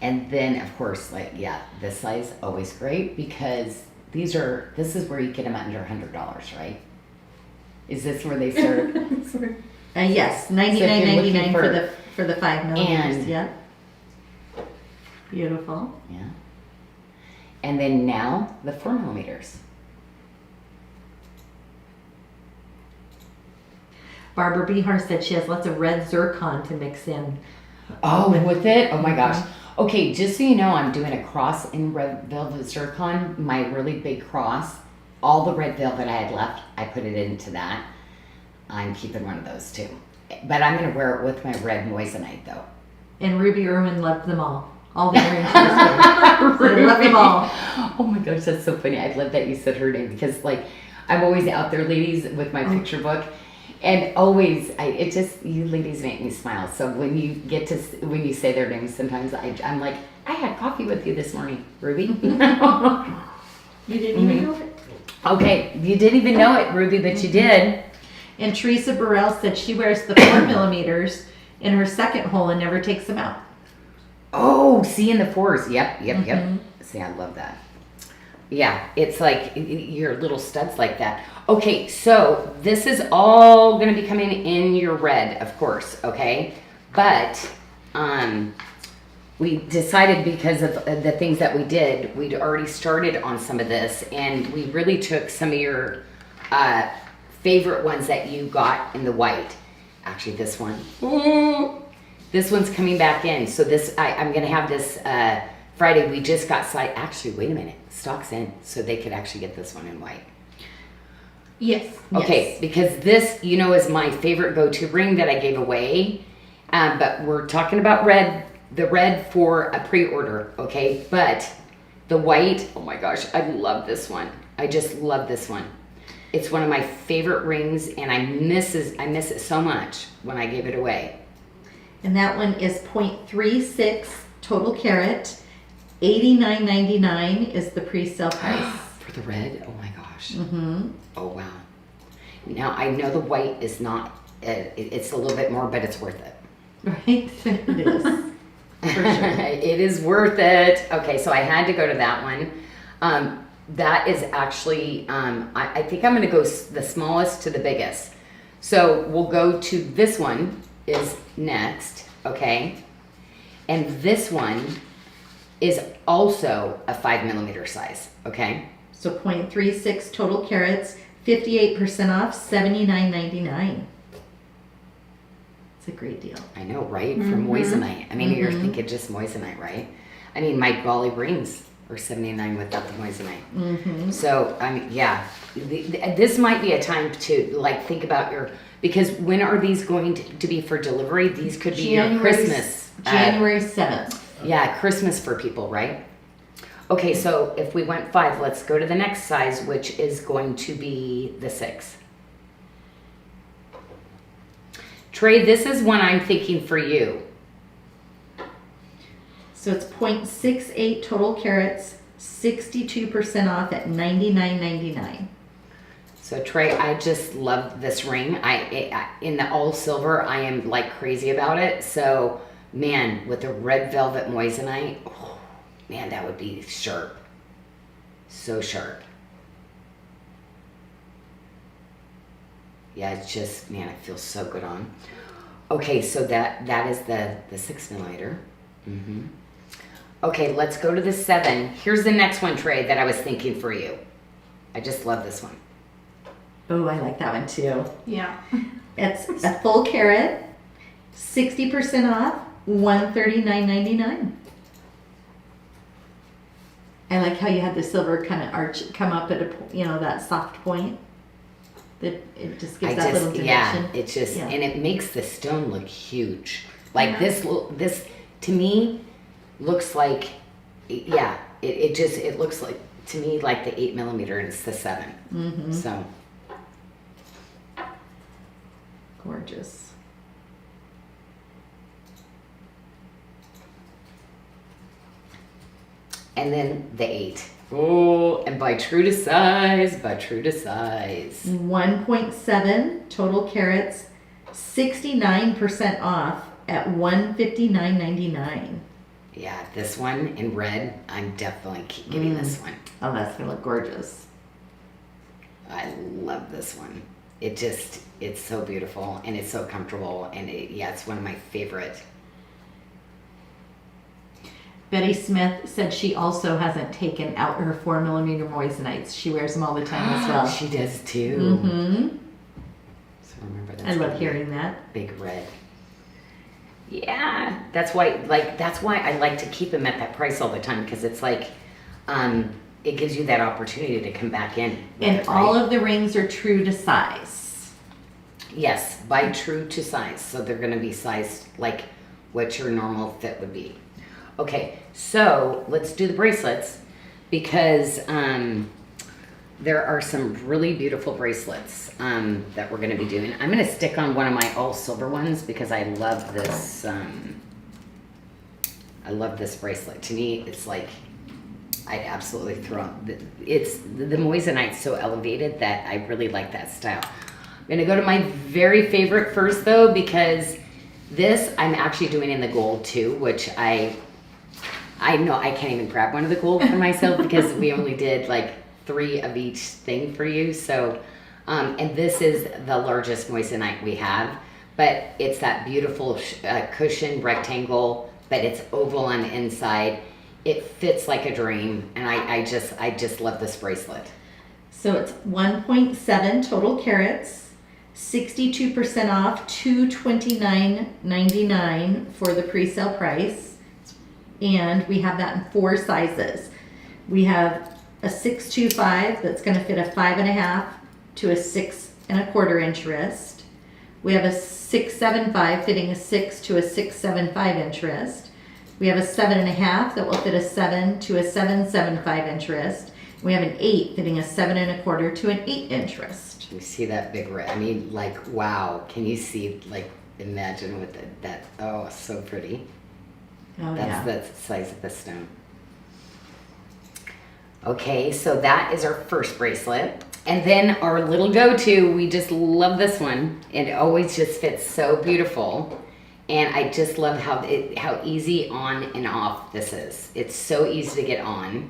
And then, of course, like, yeah, this size, always great because this is where you get them under $100, right? Is this where they start? Yes, So if you're looking $99.99 for the 5 millimeters. And- Yeah. Beautiful. Yeah. And then now, the 4 millimeters. Barbara Behar said she has lots of red zircon to mix in. Oh, with it? Oh my gosh. Okay, just so you know, I'm doing a cross in red velvet zircon, my really big cross. All the red velvet I had left, I put it into that. I'm keeping one of those too. But I'm going to wear it with my red moissanite though. And Ruby Irwin loved them all. All the earrings. She loved them all. Oh my gosh, that's so funny. I love that you said her name because like I'm always out there, ladies, with my picture book. And always, you ladies make me smile. So when you when you say their names, sometimes I'm like, I had coffee with you this morning, Ruby. You didn't even know it. Okay, you didn't even know it, Ruby, but you did. And Teresa Burrell said she wears the 4 millimeters in her second hole and never takes them out. Oh, see in the 4s. Yep. See, I love that. Yeah, it's like your little studs like that. Okay, so this is all going to be coming in your red, of course, okay? But we decided because of the things that we did, we'd already started on some of this, and we really took some of your favorite ones that you got in the white. Actually, this one. This one's coming back in. So this, I'm going to have this Friday. We just got actually, wait a minute. Stock's in, so they could actually get this one in white. Yes. Okay, because this, is my favorite go-to ring that I gave away. But we're talking about the red for a pre-order, okay? But the white, oh my gosh, I love this one. I just love this one. It's one of my favorite rings, and I miss it so much when I gave it away. And that one is 0.36 total carat. $89.99 is the pre-sale price. For the red? Oh my gosh. Oh wow. Now I know the white is not, it's a little bit more, but it's worth it. Right? It is. For sure. It is worth it. Okay, so I had to go to that one. That is actually, I think I'm going to go the smallest to the biggest. So we'll go to this one is next, okay? And this one is also a 5 millimeter size, okay? So 0.36 total carats, 58% off, $79.99. It's a great deal. I know, right? From Moissanite. I mean, you're thinking just Moissanite, right? I mean, my Bali rings are $79 without the Moissanite. So, I mean, yeah. This might be a time to, like, think about because when are these going to be for delivery? These could be your Christmas. January 7th. Yeah, Christmas for people, right? Okay, so if we went 5, let's go to the next size, which is going to be the 6. Trey, this is one I'm thinking for you. So it's 0.68 total carats, 62% off at $99.99. So Trey, I just love this ring. In the all silver, I am like crazy about it. So, man, with the red velvet moissanite, oh, man, that would be sharp. So sharp. Yeah, it's just, man, it feels so good on. Okay, so that is the 6 millimeter. Okay, let's go to the 7. Here's the next one, Trey, that I was thinking for you. I just love this one. Oh, I like that one too. Yeah. It's a full carat, 60% off, $139.99. I like how you had the silver kind of arch come up at that soft point. That it just gives that little dimension. Yeah, it just, Yeah. and it makes the stone look huge. Like this to me looks like, yeah, it looks like, to me, like the 8 millimeter and it's the 7. Mm-hmm. So. Gorgeous. And then the 8. Oh, and by true to size, 1.7 total carats, 69% off at $159.99. Yeah, this one in red, I'm definitely getting this one. Oh, that's gonna look gorgeous. I love this one. It's so beautiful and it's so comfortable and it's one of my favorite. Betty Smith said she also hasn't taken out her 4 millimeter moissanites. She wears them all the time as well. She does too. Mm-hmm. So remember that. I love hearing that. Big red. Yeah, that's why I like to keep them at that price all the time because it's like, it gives you that opportunity to come back in. And all of the rings are true to size. Yes, by true to size. So they're going to be sized like what your normal fit would be. Okay, so let's do the bracelets because there are some really beautiful bracelets that we're going to be doing. I'm going to stick on one of my all silver ones because I love this. I love this bracelet. To me, it's like I absolutely throw. It's the moissanite's so elevated that I really like that style. I'm going to go to my very favorite first though because this I'm actually doing in the gold too, which I know I can't even grab one of the gold for myself because we only did like 3 of each thing for you. So, and this is the largest moissanite we have, but it's that beautiful cushion rectangle, but it's oval on the inside. It fits like a dream, and I just love this bracelet. So it's 1.7 total carats, 62% off, $229.99 for the pre-sale price. And we have that in 4 sizes. We have a 625 that's going to fit a 5.5 to a 6 1/4 inch wrist. We have a 675 fitting a 6 to a 675 inch wrist. We have a 7.5 that will fit a 7 to a 775 inch wrist. We have an 8 fitting a 7 1/4 to an 8 inch wrist. You see that big red? I mean, like, wow! Can you see? Like, imagine with that. Oh, so pretty. Oh, That's the size of the stone. Okay, so that is our first bracelet. And then our little go-to, we just love this one. It always just fits so beautiful. And I just love how easy on and off this is. It's so easy to get on.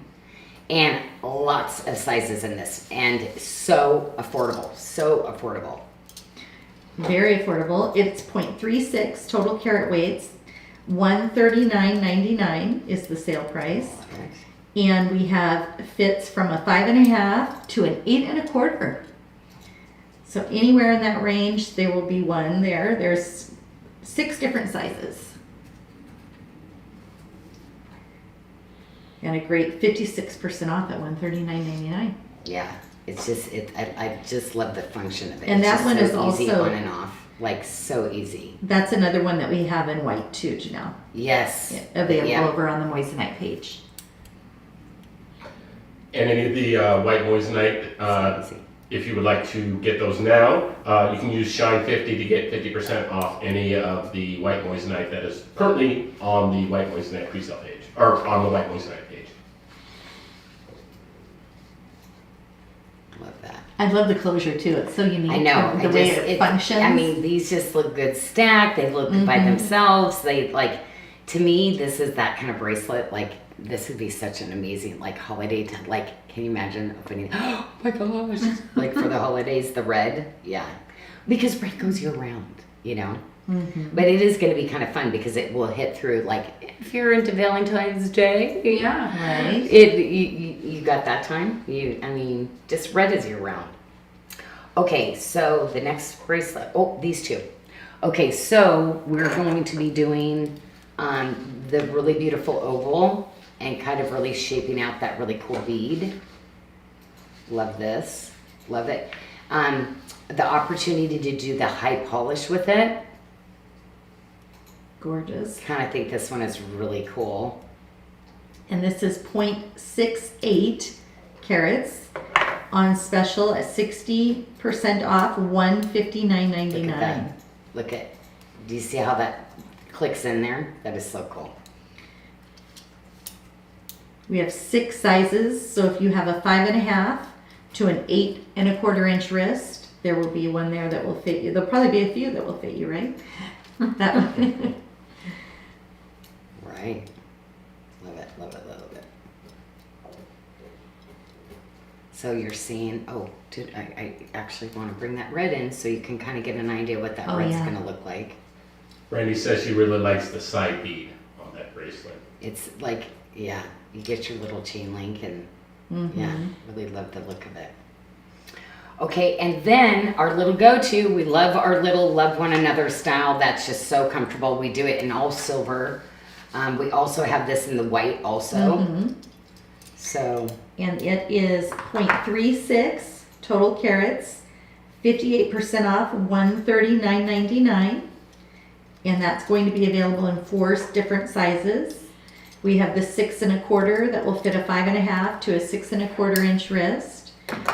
And lots of sizes in this. And so affordable, so affordable. Very affordable. It's 0.36 total carat weights. $139.99 is the sale price. Okay. And we have fits from a 5.5 to an 8 1/4. So anywhere in that range, there will be one there. There's 6 different sizes. And a great 56% off at $139.99. Yeah, it's just I just love the function of it. And it's that just one so is easy also- on and off, like so easy. That's another one that we have in white too, Janyl. Yes. Available Yeah. over on the Moissanite page. And any of the white moissanite, So easy. if you would like to get those now, you can use Shine 50 to get 50% off any of the white moissanite that is currently on the white moissanite pre-sale page, or on the white moissanite page. Love that. I love the closure too. It's so unique. I know. The way it functions. I mean, these just look good stacked. They look good by themselves. They like, to me, this is that kind of bracelet. Like, this would be such an amazing like holiday time. Like, can you imagine opening? Oh my gosh! Like for the holidays, the red. Yeah, because red goes year round. You know. But it is going to be kind of fun because it will hit through. Like, if you're into Valentine's Day, Yeah, right. you got that time. I mean, just red is year round. Okay, so the next bracelet. Oh, these two. Okay, so we're going to be doing the really beautiful oval, and kind of really shaping out that really cool bead. Love this. Love it. The opportunity to do the high polish with it. Gorgeous. Kind of think this one is really cool. And this is 0.68 carats on special at 60% off, $159.99. Look at that. Look at, do you see how that clicks in there? That is so cool. We have 6 sizes, so if you have a 5.5 to an 8 1/4 inch wrist, there will be one there that will fit you. There'll probably be a few that will fit you, right? That one. Right. Love it, love it, love it. So you're seeing, oh, dude, I actually want to bring that red in so you can kind of get an idea what that Oh, red's yeah. going to look like. Brandy says she really likes the side bead on that bracelet. It's like, yeah, you get your little chain link and yeah, really love the look of it. Okay, and then our little go-to, we love our little love one another style. That's just so comfortable. We do it in all silver. We also have this in the white also. So, And it is 0.36 total carats, 58% off, $139.99. And that's going to be available in 4 different sizes. We have the 6 1/4 that will fit a 5.5 to a 6 1/4 inch wrist.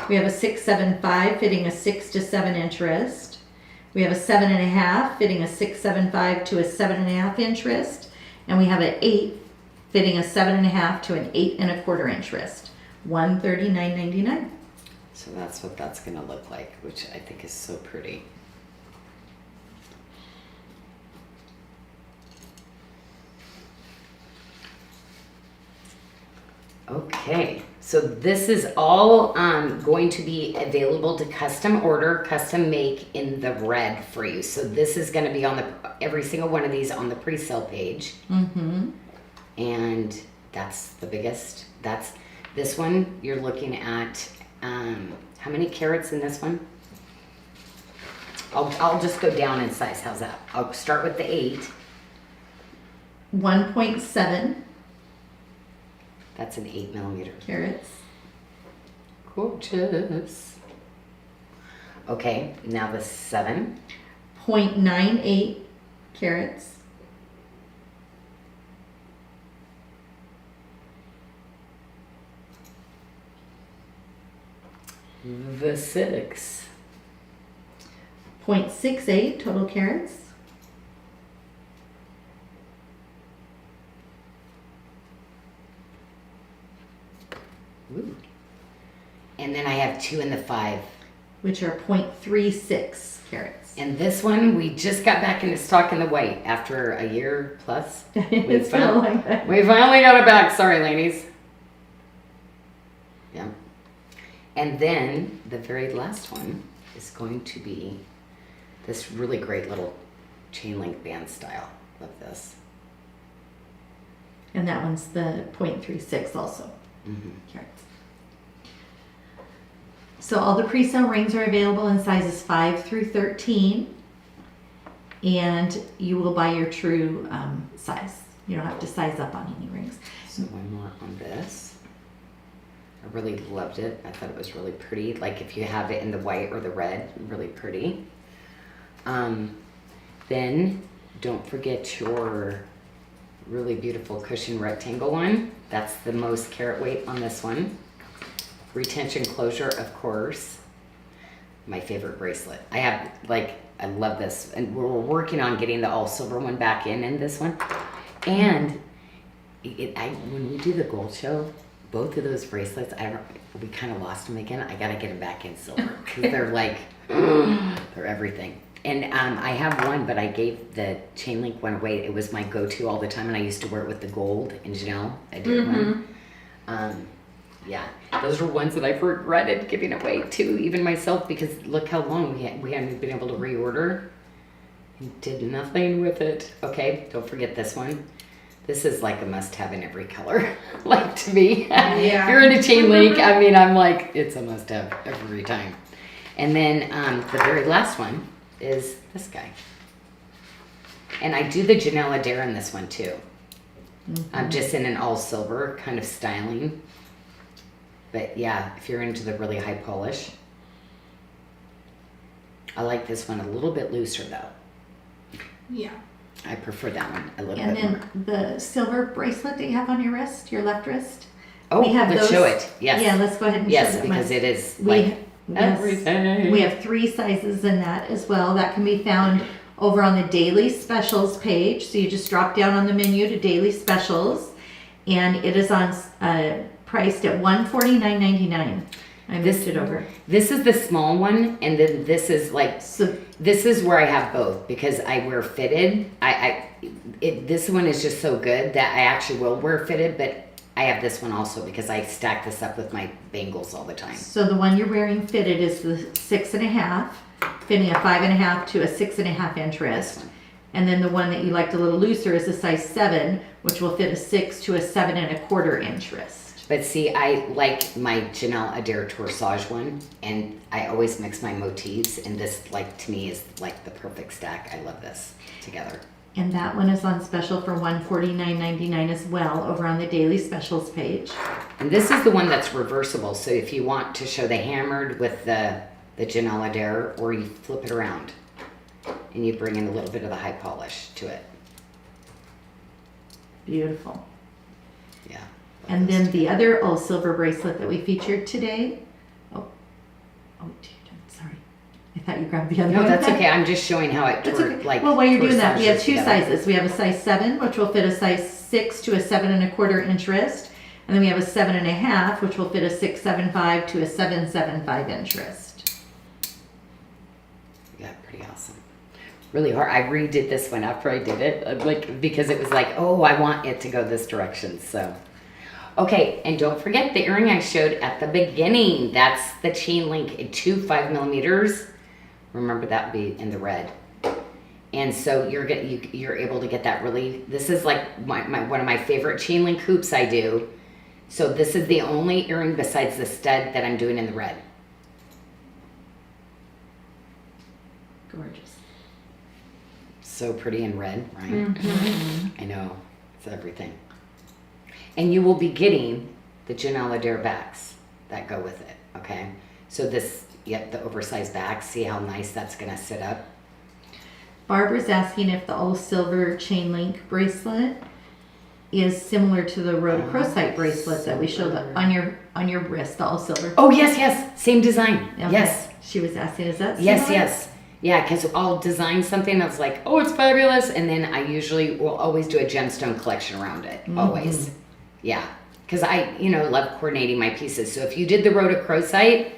We have a 6.75 fitting a 6 to 7 inch wrist. We have a 7.5 fitting a 6.75 to a 7.5 inch wrist. And we have an 8 fitting a 7.5 to an 8 1/4 inch wrist. $139.99. so that's what that's going to look like, which I think is so pretty. Okay, so this is all going to be available to custom order, custom make in the red for you. So this is going to be on every single one of these on the pre-sale page. And that's the biggest. That's this one. You're looking at how many carats in this one? I'll just go down in size. How's that? I'll start with the 8. 1.7 That's an 8 millimeter. carats. Gorgeous. Okay, now the 7. 0.98 carats. The 6. 0.68 total carats. Ooh. And then I have 2 in the 5. Which are 0.36 carats. And this one, we just got back into stock in the white after a year plus. It's been a long time. We finally got it back. Sorry, ladies. Yeah. And then the very last one is going to be this really great little chain link band style. Love this. And that one's the 0.36 also. Carats. So all the pre-sale rings are available in sizes 5 through 13. And you will buy your true size. You don't have to size up on any rings. So one more on this. I really loved it. I thought it was really pretty. Like if you have it in the white or the red, really pretty. Then don't forget your really beautiful cushion rectangle one. That's the most carat weight on this one. Retention closure, of course. My favorite bracelet. I love this. And we're working on getting the all silver one back in this one. And when we do the gold show, both of those bracelets, we kind of lost them again. I got to get them back in silver because they're like, they're everything. And I have one, but I gave the chain link one away. It was my go-to all the time, and I used to wear it with the gold in Janyl. I did one. Yeah, those were ones that I've regretted giving away too, even myself, because look how long we hadn't been able to reorder. And did nothing with it. Okay, don't forget this one. This is like a must-have in every color, like to me. Yeah. If you're into chain link, I mean, I'm like, it's a must-have every time. And then the very last one is this guy. And I do the Janyl Adair in this one too. just in an all silver kind of styling. But yeah, if you're into the really high polish. I like this one a little bit looser though. Yeah. I prefer that one a little And bit more. then the silver bracelet that you have on your wrist, your left wrist. Oh, we have let's those- show it. Yes. Yeah, let's go ahead and Yes, show that. because it is We, like yes, everything. we have 3 sizes in that as well. That can be found over on the daily specials page. So you just drop down on the menu to daily specials, and it is on priced at $149.99. I moved it over. This is the small one, and then this is like, So this is where I have both because I wear fitted. This one is just so good that I actually will wear fitted, but I have this one also because I stack this up with my bangles all the time. So the one you're wearing fitted is the 6.5, fitting a 5.5 to a 6.5 inch wrist. And then the one that you liked a little looser is a size 7, which will fit a 6 to a 7.25 inch wrist. But see, I like my Janyl Adair Torsage one, and I always mix my motifs, and this, like, to me is like the perfect stack. I love this together. And that one is on special for $149.99 as well over on the daily specials page. And this is the one that's reversible, so if you want to show the hammered with the Janyl Adair, or you flip it around, and you bring in a little bit of the high polish to it. Beautiful. Yeah. And then the other all silver bracelet that we featured today. Oh, dear, sorry. I thought you grabbed the other No, one. that's okay. I'm just showing how it That's okay. like. Well, while you're doing that, we have corsages 2 together. sizes. We have a size 7, which will fit a size 6 to a 7.25 inch wrist. And then we have a 7.5, which will fit a 6.75 to a 7.75 inch wrist. Yeah, pretty awesome. Really hard. I redid this one after I did it, like because it was like, oh, I want it to go this direction. So, okay, and don't forget the earring I showed at the beginning. That's the chain link in 2 5mm. Remember that would be in the red. And so you're able to get that really. This is like one of my favorite chain link hoops I do. So this is the only earring besides the stud that I'm doing in the red. Gorgeous. So pretty in red, right? I know, it's everything. And you will be getting the Janyl Adair backs that go with it, okay? So this, yep, the oversized back, see how nice that's gonna sit up? Barbara's asking if the all silver chain link bracelet is similar to the rhodochrosite bracelet that we showed on your wrist, the all silver. Oh, yes, same design, Okay. yes. She was asking, is that Yes, similar? yes. Yeah, because I'll design something that's like, oh, it's fabulous, and then I usually will always do a gemstone collection around it, always. Yeah, because I, love coordinating my pieces. So if you did the rhodochrosite,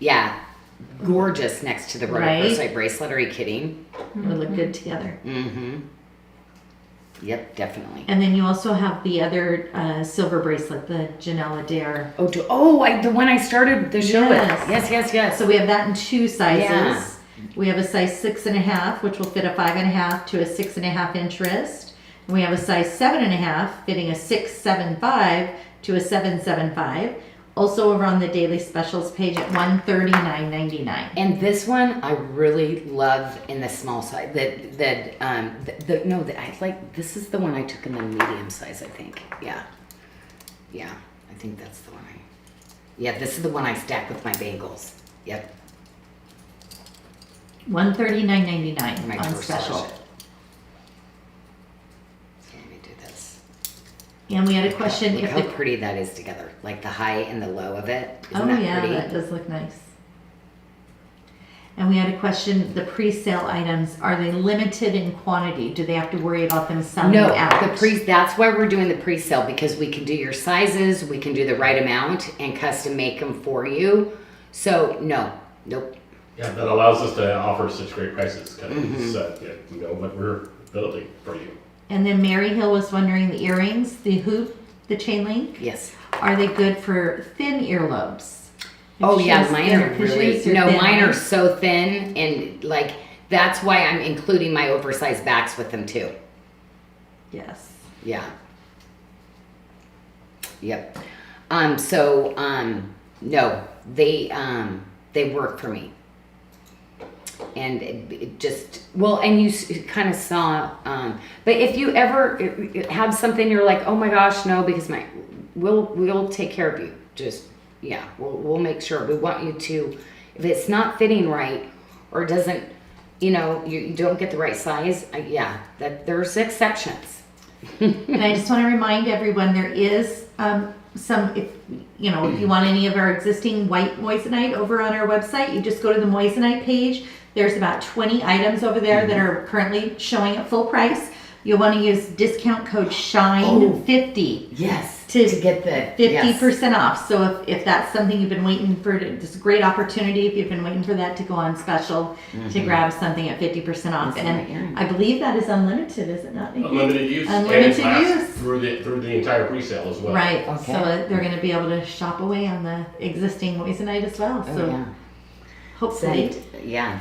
yeah, gorgeous next to the rhodochrosite Right. bracelet. Are you kidding? It would look good together. Mm-hmm. Yep, definitely. And then you also have the other silver bracelet, the Janyl Adair. The one I started the show Yes. with. Yes. So we have that in 2 sizes. Yeah. We have a size 6.5, which will fit a 5.5 to a 6.5 inch wrist. And we have a size 7.5, fitting a 6.75 to a 7.75. Also over on the daily specials page at $139.99. And this one I really love in the small size. I like. This is the one I took in the medium size. I think. Yeah. I think that's the one Yeah, this is the one I stack with my bangles. Yep. $139.99 My on corsage. special. So let me do this. And we had a question Look if how the pretty that is together. Like the high and the low of it. Isn't Oh that yeah, pretty? that does look nice. And we had a question, the pre-sale items, are they limited in quantity? Do they have to worry about them selling No, out? that's why we're doing the pre-sale, because we can do your sizes, we can do the right amount and custom make them for you. So nope. Yeah, that allows us to offer such great prices because you know what we're building for you. And then Mary Hill was wondering the earrings, the hoop, the chain link, Yes. are they good for thin earlobes? Oh If yeah, she's mine thin- are if she really, has your thin mine are ones. so thin, and like, that's why I'm including my oversized backs with them too. Yes. Yeah. Yep. No, they work for me. And it just, well, and you kind of saw, but if you ever have something you're like, oh my gosh, no, because we'll take care of you. Just, yeah, we'll make sure. We want you to, if it's not fitting right or doesn't, you don't get the right size, that there's exceptions. And I just want to remind everyone there is if you want any of our existing white moissanite over on our website, you just go to the moissanite page. There's about 20 items over there that are currently showing at full price. You'll want to use discount code SHINE50. Yes. To get the 50% off. So if that's something you've been waiting for, it's a great opportunity if you've been waiting for that to go on special, to grab something at 50% off. And I believe that is unlimited, is it not? Unlimited use. Unlimited and it lasts use. through the entire pre-sale as well. Right. Okay. So they're going to be able to shop away on the existing moissanite as well. So hopefully.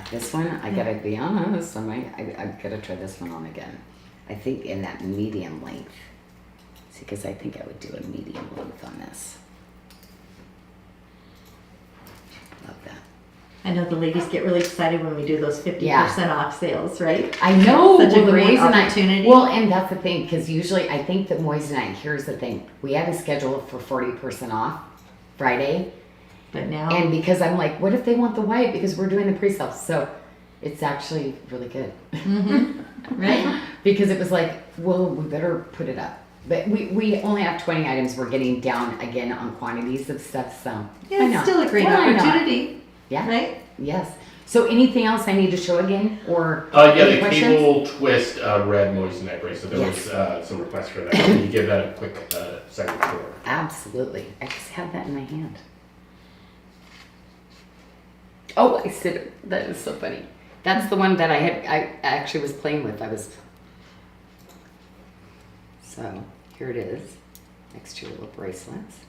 This one, I gotta be honest, I gotta try this one on again. I think in that medium length. See, because I think I would do a medium length on this. Love that. I know the ladies get really excited when we do those 50% off sales, right? I know. Such a the great moissanite opportunity. Well, and that's the thing, because usually I think that moissanite, here's the thing, we have a schedule for 40% off Friday. But now. And because I'm like, what if they want the white? Because we're doing the pre-sale. So it's actually really good. Right? Because it was like, well, we better put it up. But we only have 20 items. We're getting down again on quantities of stuff. So Yeah, it's still a great opportunity. Yeah. Right? Yes. So anything else I need to show again? Or The questions? cable twist red moissanite bracelet. There was some requests for that. Can you give that a quick second for? Absolutely. I just have that in my hand. Oh, I said that is so funny. That's the one that I actually was playing with. So here it is, next to your little bracelets.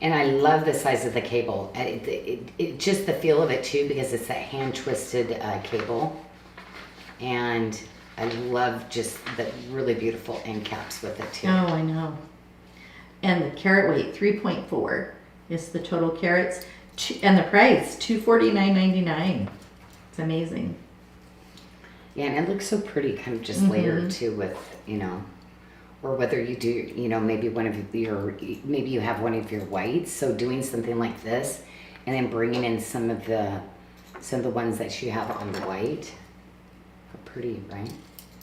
And I love the size of the cable. It just the feel of it too, because it's that hand twisted cable. And I love just the really beautiful end caps with it too. Oh, I know. And the carat weight, 3.4 is the total carats. And the price, $249.99. It's amazing. Yeah, and it looks so pretty, kind of just layered too with, or whether you do, maybe maybe you have one of your whites. So doing something like this, and then bringing in some of the ones that you have on the white. How pretty, right?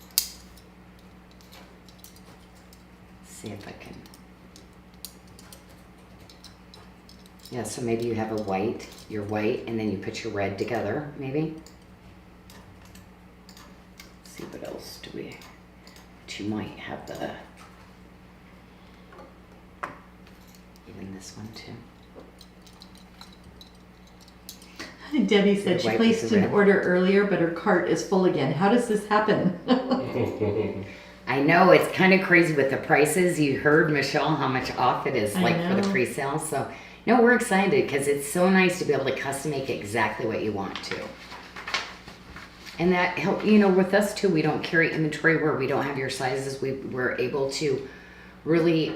Let's see if I can. Yeah, so maybe you have your white, and then you put your red together, maybe. Let's see what else do we, but you might have even this one too. Debbie said she White placed with the an red. order earlier, but her cart is full again. How does this happen? I know, it's kind of crazy with the prices. You heard, Michelle, how much off it is, I like for the know. pre-sale. So, no, we're excited because it's so nice to be able to custom make exactly what you want to. And that help, with us too, we don't carry inventory where we don't have your sizes. We're able to really,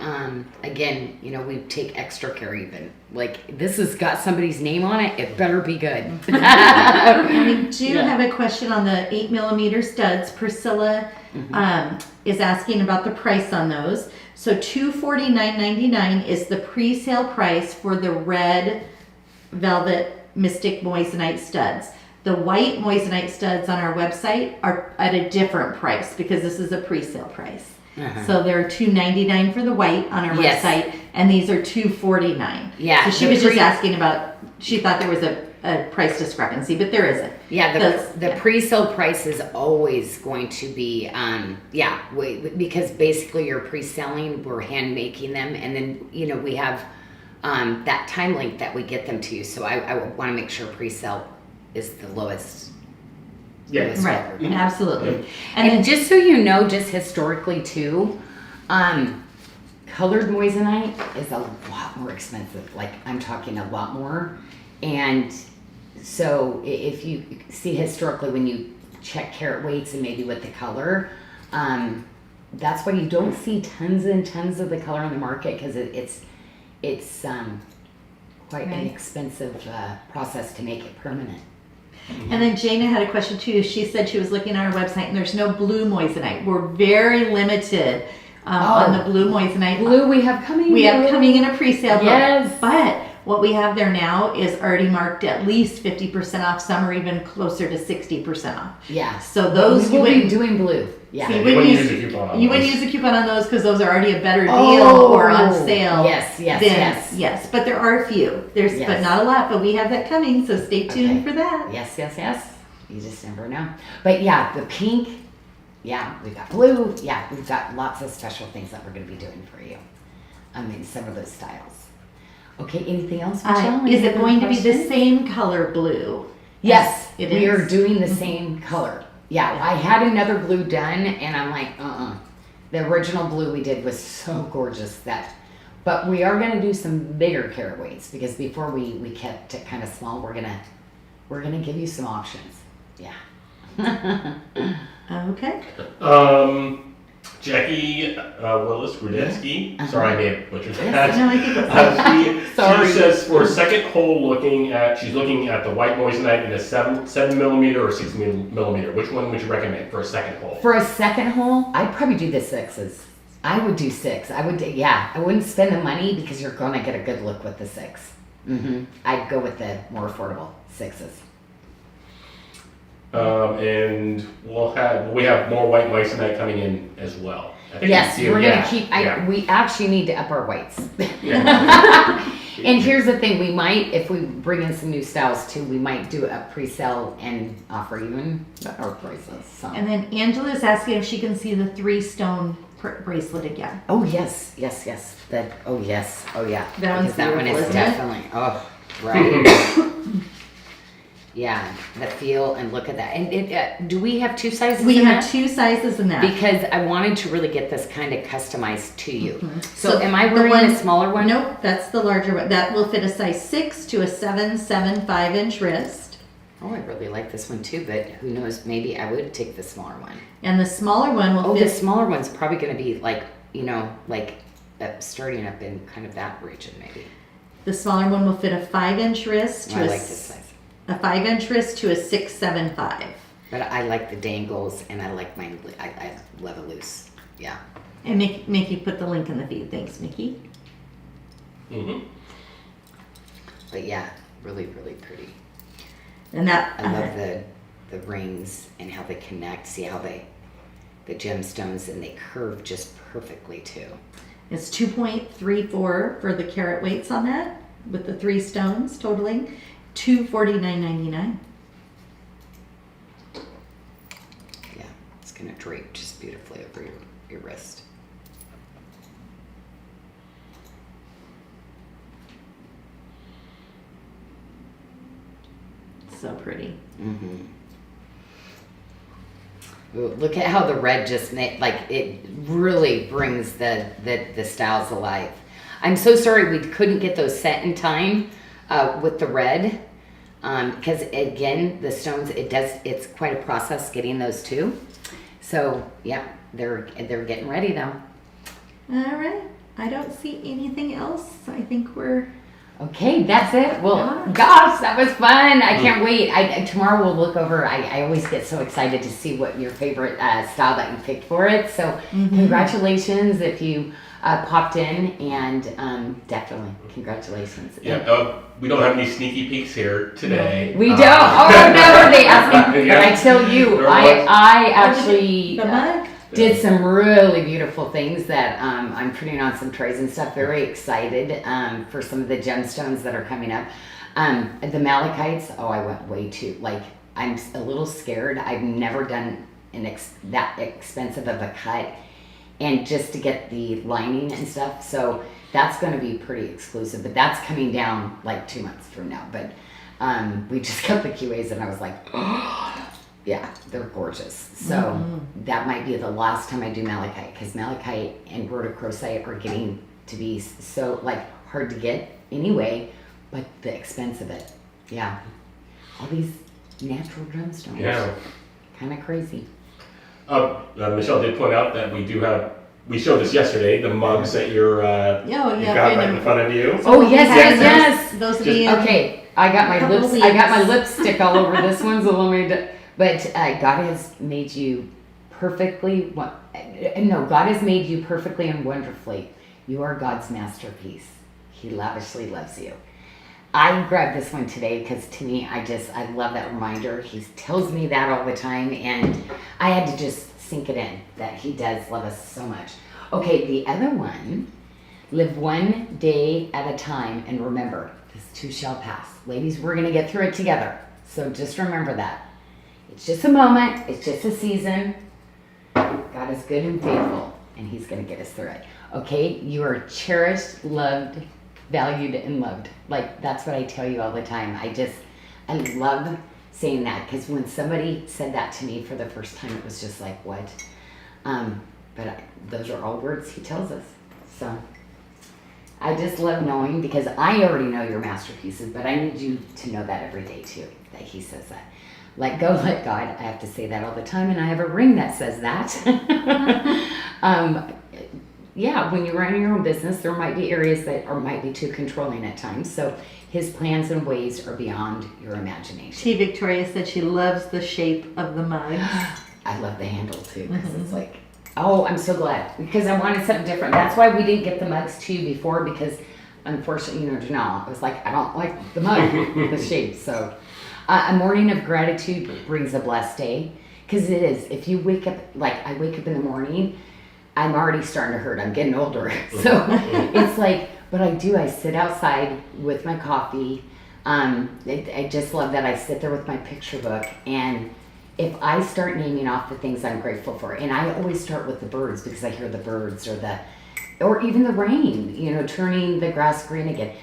again, we take extra care even. Like, this has got somebody's name on it, it better be good. And we do have a question on the 8mm studs. Priscilla is asking about the price on those. So $249.99 is the pre-sale price for the red velvet Mystic Moissanite studs. The white Moissanite studs on our website are at a different price because this is a pre-sale price. So they're $299 for the white on our Yes. website, and these are $249. Yeah, So she the was just pre- asking about. She thought there was a price discrepancy, but there isn't. Yeah, the Yeah. pre-sale price is always going to be, because basically you're pre-selling, we're hand making them, and then, we have that time link that we get them to you. So I want to make sure pre-sale is the lowest. Yes. Right, Mm-hmm. absolutely. And then just so you know, just historically too, colored moissanite is a lot more expensive. Like, I'm talking a lot more. And so if you see historically when you check carat weights and maybe with the color, that's why you don't see tons and tons of the color on the market, because it's quite an Right. expensive process to make it permanent. And then Jana had a question too. She said she was looking on our website and there's no blue moissanite. We're very limited on the blue moissanite. Blue we have coming. We have coming in a pre-sale. Yes. But what we have there now is already marked at least 50% off. Some are even closer to 60% off. Yeah. So those we you will be wouldn't doing blue. Yeah. See, You wouldn't use a coupon on you wouldn't those. use a coupon on those because those are already a better deal Oh, or on sale. yes, yes, yes. But there are a few. There's Yes. but not a lot. But we have that coming, so stay tuned Okay. for that. Yes, yes, yes. You just never know. But yeah, the pink, yeah, we've got blue. Yeah, we've got lots of special things that we're going to be doing for you. I mean, some of those styles. Okay, anything else, Michelle? Is Any it other going to be the questions? same color blue? Yes, It we are is? doing the same color. Yeah, I had another blue done, and I'm like, The original blue we did was so gorgeous but we are gonna do some bigger carat weights because before we kept it kind of small. We're gonna give you some options. Yeah. Okay. Jackie Willis Rudetsky. Sorry, I may have butchered that. No, I think it's Sorry. She says for a second hole, she's looking at the white moissanite in a 7mm or 6mm. Which one would you recommend for a second hole? For a second hole, I'd probably do the 6s. I would do 6. I wouldn't spend the money because you're gonna get a good look with the 6. I'd go with the more affordable 6s. And we have more white moissanite coming in as well. I think Yes, you do, we're yeah, gonna keep. yeah. We actually need to up our weights. Yeah. And here's the thing: we might, if we bring in some new styles too, we might do a pre-sale and offer even better prices. So. And then Angela's asking if she can see the 3-stone bracelet again. Oh yes, yes, yes. Oh yes, oh yeah. That one's Because that one beautiful, is isn't it? definitely. Right. Yeah, the feel and look at that. And do we have 2 sizes? We in have that? 2 sizes in that. Because I wanted to really get this kind of customized to you. So, So am I the wearing one- a smaller one? Nope, that's the larger one. That will fit a size 6 to a 7.75 inch wrist. Oh, I really like this one too, but who knows? Maybe I would take the smaller one. And the smaller one will Oh, the fit. smaller one's probably going to be like, starting up in kind of that region, maybe. The smaller one will fit a 5-inch wrist Oh, to I a like this size. a 5-inch wrist to a 6.75. But I like the dangles, and I like mine. I love it loose. Yeah. And Mickey put the link in the feed. Thanks, Mickey. But yeah, really, really pretty. And that I love the rings and how they connect. See how the gemstones, and they curve just perfectly too. it's 2.34 for the carat weights on that, with the 3 stones totaling $249.99. Yeah, it's gonna drape just beautifully over your wrist. So pretty. Ooh, look at how the red just it really brings the styles alive. I'm so sorry we couldn't get those set in time with the red because again the stones it's quite a process getting those too. So yeah, they're getting ready though. All right. I don't see anything else. I think we're Okay, that's it. Well, Yeah. gosh, that was fun. I can't wait. Tomorrow we'll look over. I always get so excited to see what your favorite style that you picked for it. So congratulations if you popped in, and definitely congratulations. Yeah, we don't have any sneaky peeks here today. We don't. Oh no, they asked me. Yeah. But I tell you, There I was. actually the mug. did some really beautiful things that I'm putting on some trays and stuff. Very excited for some of the gemstones that are coming up. The malachites, I went way too, I'm a little scared. I've never done that expensive of a cut, and just to get the lining and stuff. So that's going to be pretty exclusive, but that's coming down like 2 months from now. But we just got the QAs and I was like, yeah, they're gorgeous. So that might be the last time I do malachite, because malachite and rhodochrosite are getting to be so hard to get anyway, but the expense of it, yeah. All these natural gemstones, Yeah. kind of crazy. Michelle did point out that we do have we showed this yesterday, the mugs that you've got right in front of you. Oh, yes. Those will be in Okay, I got my couple lips. I got my weeks. lipstick all over this one, so let me. But God has made you perfectly. No, God has made you perfectly and wonderfully. You are God's masterpiece. He lavishly loves you. I grabbed this one today because to me, I love that reminder. He tells me that all the time, and I had to just sink it in that He does love us so much. Okay, the other one, live one day at a time, and remember, this too shall pass. Ladies, we're going to get through it together, so just remember that. It's just a moment. It's just a season. God is good and faithful, and He's going to get us through it. Okay, you are cherished, loved, valued, and loved. Like, that's what I tell you all the time. I love saying that, because when somebody said that to me for the first time, it was just like, what? Those are all words He tells us. So I just love knowing, because I already know your masterpieces, but I need you to know that every day too, that He says that. Let go, let God. I have to say that all the time, and I have a ring that says that. Yeah, when you're running your own business, there might be areas that might be too controlling at times. So His plans and ways are beyond your imagination. Victoria said she loves the shape of the mugs. I love the handle too, because it's like, oh, I'm so glad, because I wanted something different. That's why we didn't get the mugs too before, because unfortunately, Janyl, I was like, I don't like the mug, the shape. So a morning of gratitude brings a blessed day, because it is. If you wake up, like I wake up in the morning, I'm already starting to hurt. I'm getting older. So it's like, but I sit outside with my coffee. I just love that I sit there with my picture book, and if I start naming off the things I'm grateful for, and I always start with the birds, because I hear the birds, or even the rain, turning the grass green again.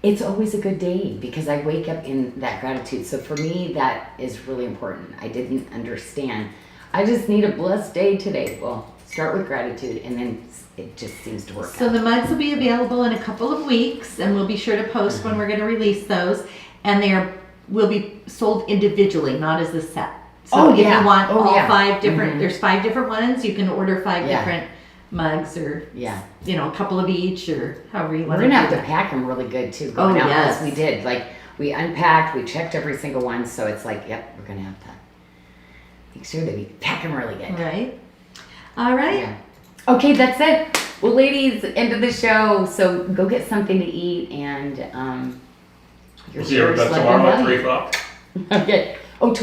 It's always a good day, because I wake up in that gratitude. So for me, that is really important. I didn't understand. I just need a blessed day today. Well, start with gratitude, and then it just seems to work So out. the mugs will be available in a couple of weeks, and we'll be sure to post when we're going to release those. And will be sold individually, not as a set. So if you want all 5 different, there's 5 different ones, you can order 5 different mugs, or a couple of each, or however you want We're to gonna do have to that. pack them really good too. Going out, yes. as we did. Like, we unpacked, we checked every single one, so it's like, yep, we're gonna have to make sure that we pack them really good. Right. All right. Yeah. Okay, that's it. Well, ladies, end of the show. So go get something to eat, and We'll see everybody tomorrow at 3 o'clock. Okay. Oh,